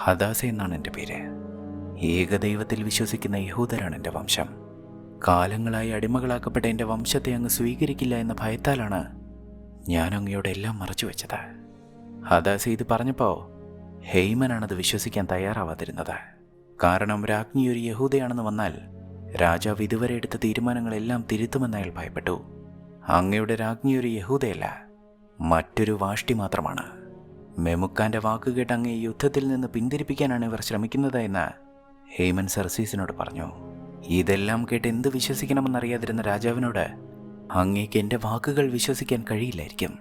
ഹദാസ എന്നാണ് എൻ്റെ പേര്. ഏകദൈവത്തിൽ വിശ്വസിക്കുന്ന യഹൂദരാണ് എൻ്റെ വംശം. കാലങ്ങളായി അടിമകളാക്കപ്പെട്ട എൻ്റെ വംശത്തെ അങ്ങ് സ്വീകരിക്കില്ല എന്ന ഭയത്താലാണ് ഞാൻ അങ്ങയോട് എല്ലാം മറച്ചു വെച്ചത്. ഹദാസ ഇത് പറഞ്ഞപ്പോൾ ഹേമനാണത് വിശ്വസിക്കാൻ തയ്യാറാവാതിരുന്നത്. കാരണം രാജ്ഞി ഒരു യഹൂദയാണെന്ന് വന്നാൽ രാജാവ് ഇതുവരെ എടുത്ത തീരുമാനങ്ങളെല്ലാം തിരുത്തുമെന്ന് അയാൾ ഭയപ്പെട്ടു. അങ്ങയുടെ രാജ്ഞി ഒരു യഹൂദയല്ല, മറ്റൊരു വാഷ്ടി മാത്രമാണ്. മെമുക്കാന്റെ വാക്കുകേട്ട് അങ്ങയെ യുദ്ധത്തിൽ നിന്ന് പിന്തിരിപ്പിക്കാനാണ് ഇവർ ശ്രമിക്കുന്നത് എന്ന് ഹേമൻ സെർസീസിനോട് പറഞ്ഞു. ഇതെല്ലാം കേട്ട് എന്ത് വിശ്വസിക്കണമെന്നറിയാതിരുന്ന രാജാവിനോട് അങ്ങേക്ക് എൻ്റെ വാക്കുകൾ വിശ്വസിക്കാൻ കഴിയില്ലായിരിക്കും,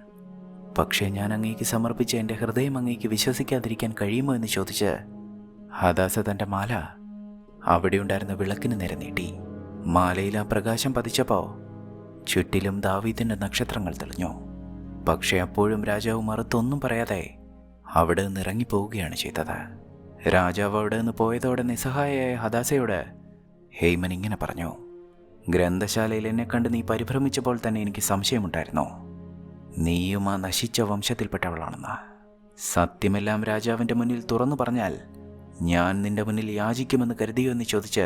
പക്ഷേ ഞാൻ അങ്ങേക്ക് സമർപ്പിച്ച എൻ്റെ ഹൃദയം അങ്ങേക്ക് വിശ്വസിക്കാതിരിക്കാൻ കഴിയുമോ എന്ന് ചോദിച്ച് ഹദാസ തൻ്റെ മാല അവിടെയുണ്ടായിരുന്ന വിളക്കിന് നേരെ നീട്ടി. മാലയിൽ ആ പ്രകാശം പതിച്ചപ്പോൾ ചുറ്റിലും ദാവീദിൻ്റെ നക്ഷത്രങ്ങൾ തെളിഞ്ഞു. പക്ഷെ അപ്പോഴും രാജാവ് മറുത്തൊന്നും പറയാതെ അവിടെ നിന്ന് ഇറങ്ങിപ്പോവുകയാണ് ചെയ്തത്. രാജാവ് അവിടെ നിന്ന് പോയതോടെ നിസ്സഹായയായ ഹദാസയോട് ഹേമൻ ഇങ്ങനെ പറഞ്ഞു: ഗ്രന്ഥശാലയിൽ എന്നെ കണ്ട് നീ പരിഭ്രമിച്ചപ്പോൾ തന്നെ എനിക്ക് സംശയമുണ്ടായിരുന്നു, നീയും ആ നശിച്ച വംശത്തിൽപ്പെട്ടവളാണെന്ന്. സത്യമെല്ലാം രാജാവിൻ്റെ മുന്നിൽ തുറന്നു പറഞ്ഞാൽ ഞാൻ നിന്റെ മുന്നിൽ യാചിക്കുമെന്ന് കരുതിയോ എന്ന് ചോദിച്ച്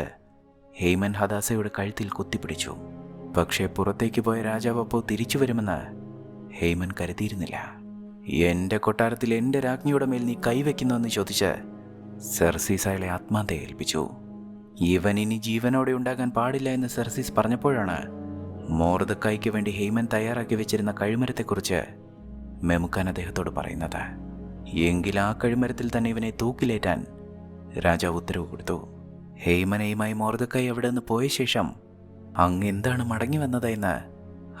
ഹേമൻ ഹദാസയുടെ കഴുത്തിൽ കുത്തിപ്പിടിച്ചു. പക്ഷേ പുറത്തേക്ക് പോയ രാജാവ് അപ്പോൾ തിരിച്ചു വരുമെന്ന് ഹേമൻ കരുതിയിരുന്നില്ല. എൻ്റെ കൊട്ടാരത്തിൽ എൻ്റെ രാജ്ഞിയുടെ മേൽ നീ കൈവയ്ക്കുന്നുവെന്ന് ചോദിച്ച് സെർസീസ് അയാളെ ആത്മാർത്ഥയെ ഏൽപ്പിച്ചു. ഇവൻ ഇനി ജീവനോടെ ഉണ്ടാകാൻ പാടില്ല എന്ന് സെർസീസ് പറഞ്ഞപ്പോഴാണ് മോർദെഖായിക്ക് വേണ്ടി ഹേമൻ തയ്യാറാക്കി വെച്ചിരുന്ന കഴിമരത്തെക്കുറിച്ച് മെമുക്കാൻ അദ്ദേഹത്തോട് പറയുന്നത്. എങ്കിൽ ആ കഴിമരത്തിൽ തന്നെ ഇവനെ തൂക്കിലേറ്റാൻ രാജാവ് ഉത്തരവ് കൊടുത്തു. ഹേമനെയുമായി മോർദെഖായി അവിടെ നിന്ന് പോയ ശേഷം അങ്ങ് എന്താണ് മടങ്ങി വന്നതെന്ന്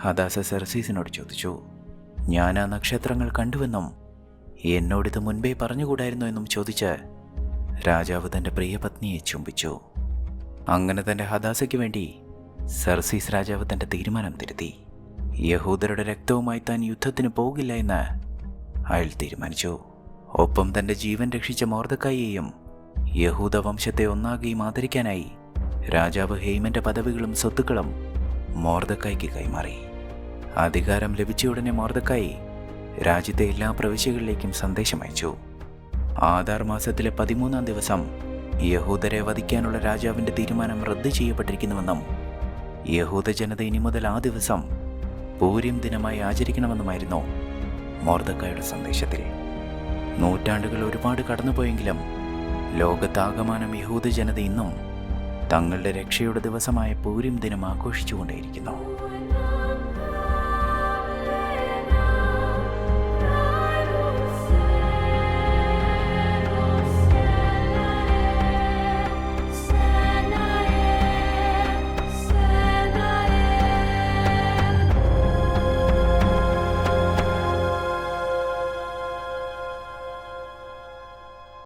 ഹദാസ സെർസീസിനോട് ചോദിച്ചു. ഞാൻ ആ നക്ഷത്രങ്ങൾ കണ്ടുവെന്നും എന്നോടിത് മുൻപേ പറഞ്ഞുകൂടായിരുന്നു എന്നും ചോദിച്ച് രാജാവ് തൻ്റെ പ്രിയപത്നിയെ ചുംബിച്ചു. അങ്ങനെ തൻ്റെ ഹദാസയ്ക്ക് വേണ്ടി സെർസീസ് രാജാവ് തൻ്റെ തീരുമാനം തിരുത്തി. യഹൂദരുടെ രക്തവുമായി താൻ യുദ്ധത്തിന് പോകില്ല എന്ന് അയാൾ തീരുമാനിച്ചു. ഒപ്പം തൻ്റെ ജീവൻ രക്ഷിച്ച മോർദെഖായിയെയും യഹൂദ വംശത്തെ ഒന്നാകെയും ആദരിക്കാനായി രാജാവ് ഹേമൻ്റെ പദവികളും സ്വത്തുക്കളും മോർദെഖായിക്ക് കൈമാറി. അധികാരം ലഭിച്ചയുടനെ മോർദെഖായി രാജ്യത്തെ എല്ലാ പ്രവിശ്യകളിലേക്കും സന്ദേശമയച്ചു. ആദാർ മാസത്തിലെ 13-ാം ദിവസം യഹൂദരെ വധിക്കാനുള്ള രാജാവിൻ്റെ തീരുമാനം റദ്ദ് ചെയ്യപ്പെട്ടിരിക്കുന്നുവെന്നും യഹൂദ ജനത ഇനി മുതൽ ആ ദിവസം പൂരിം ദിനമായി ആചരിക്കണമെന്നുമായിരുന്നു മോർദെഖായിയുടെ സന്ദേശത്തിൽ. നൂറ്റാണ്ടുകൾ ഒരുപാട് കടന്നുപോയെങ്കിലും ലോകത്താകമാനം യഹൂദ ജനത ഇന്നും തങ്ങളുടെ രക്ഷയുടെ ദിവസമായ പൂരിം ദിനം ആഘോഷിച്ചുകൊണ്ടേയിരിക്കുന്നു.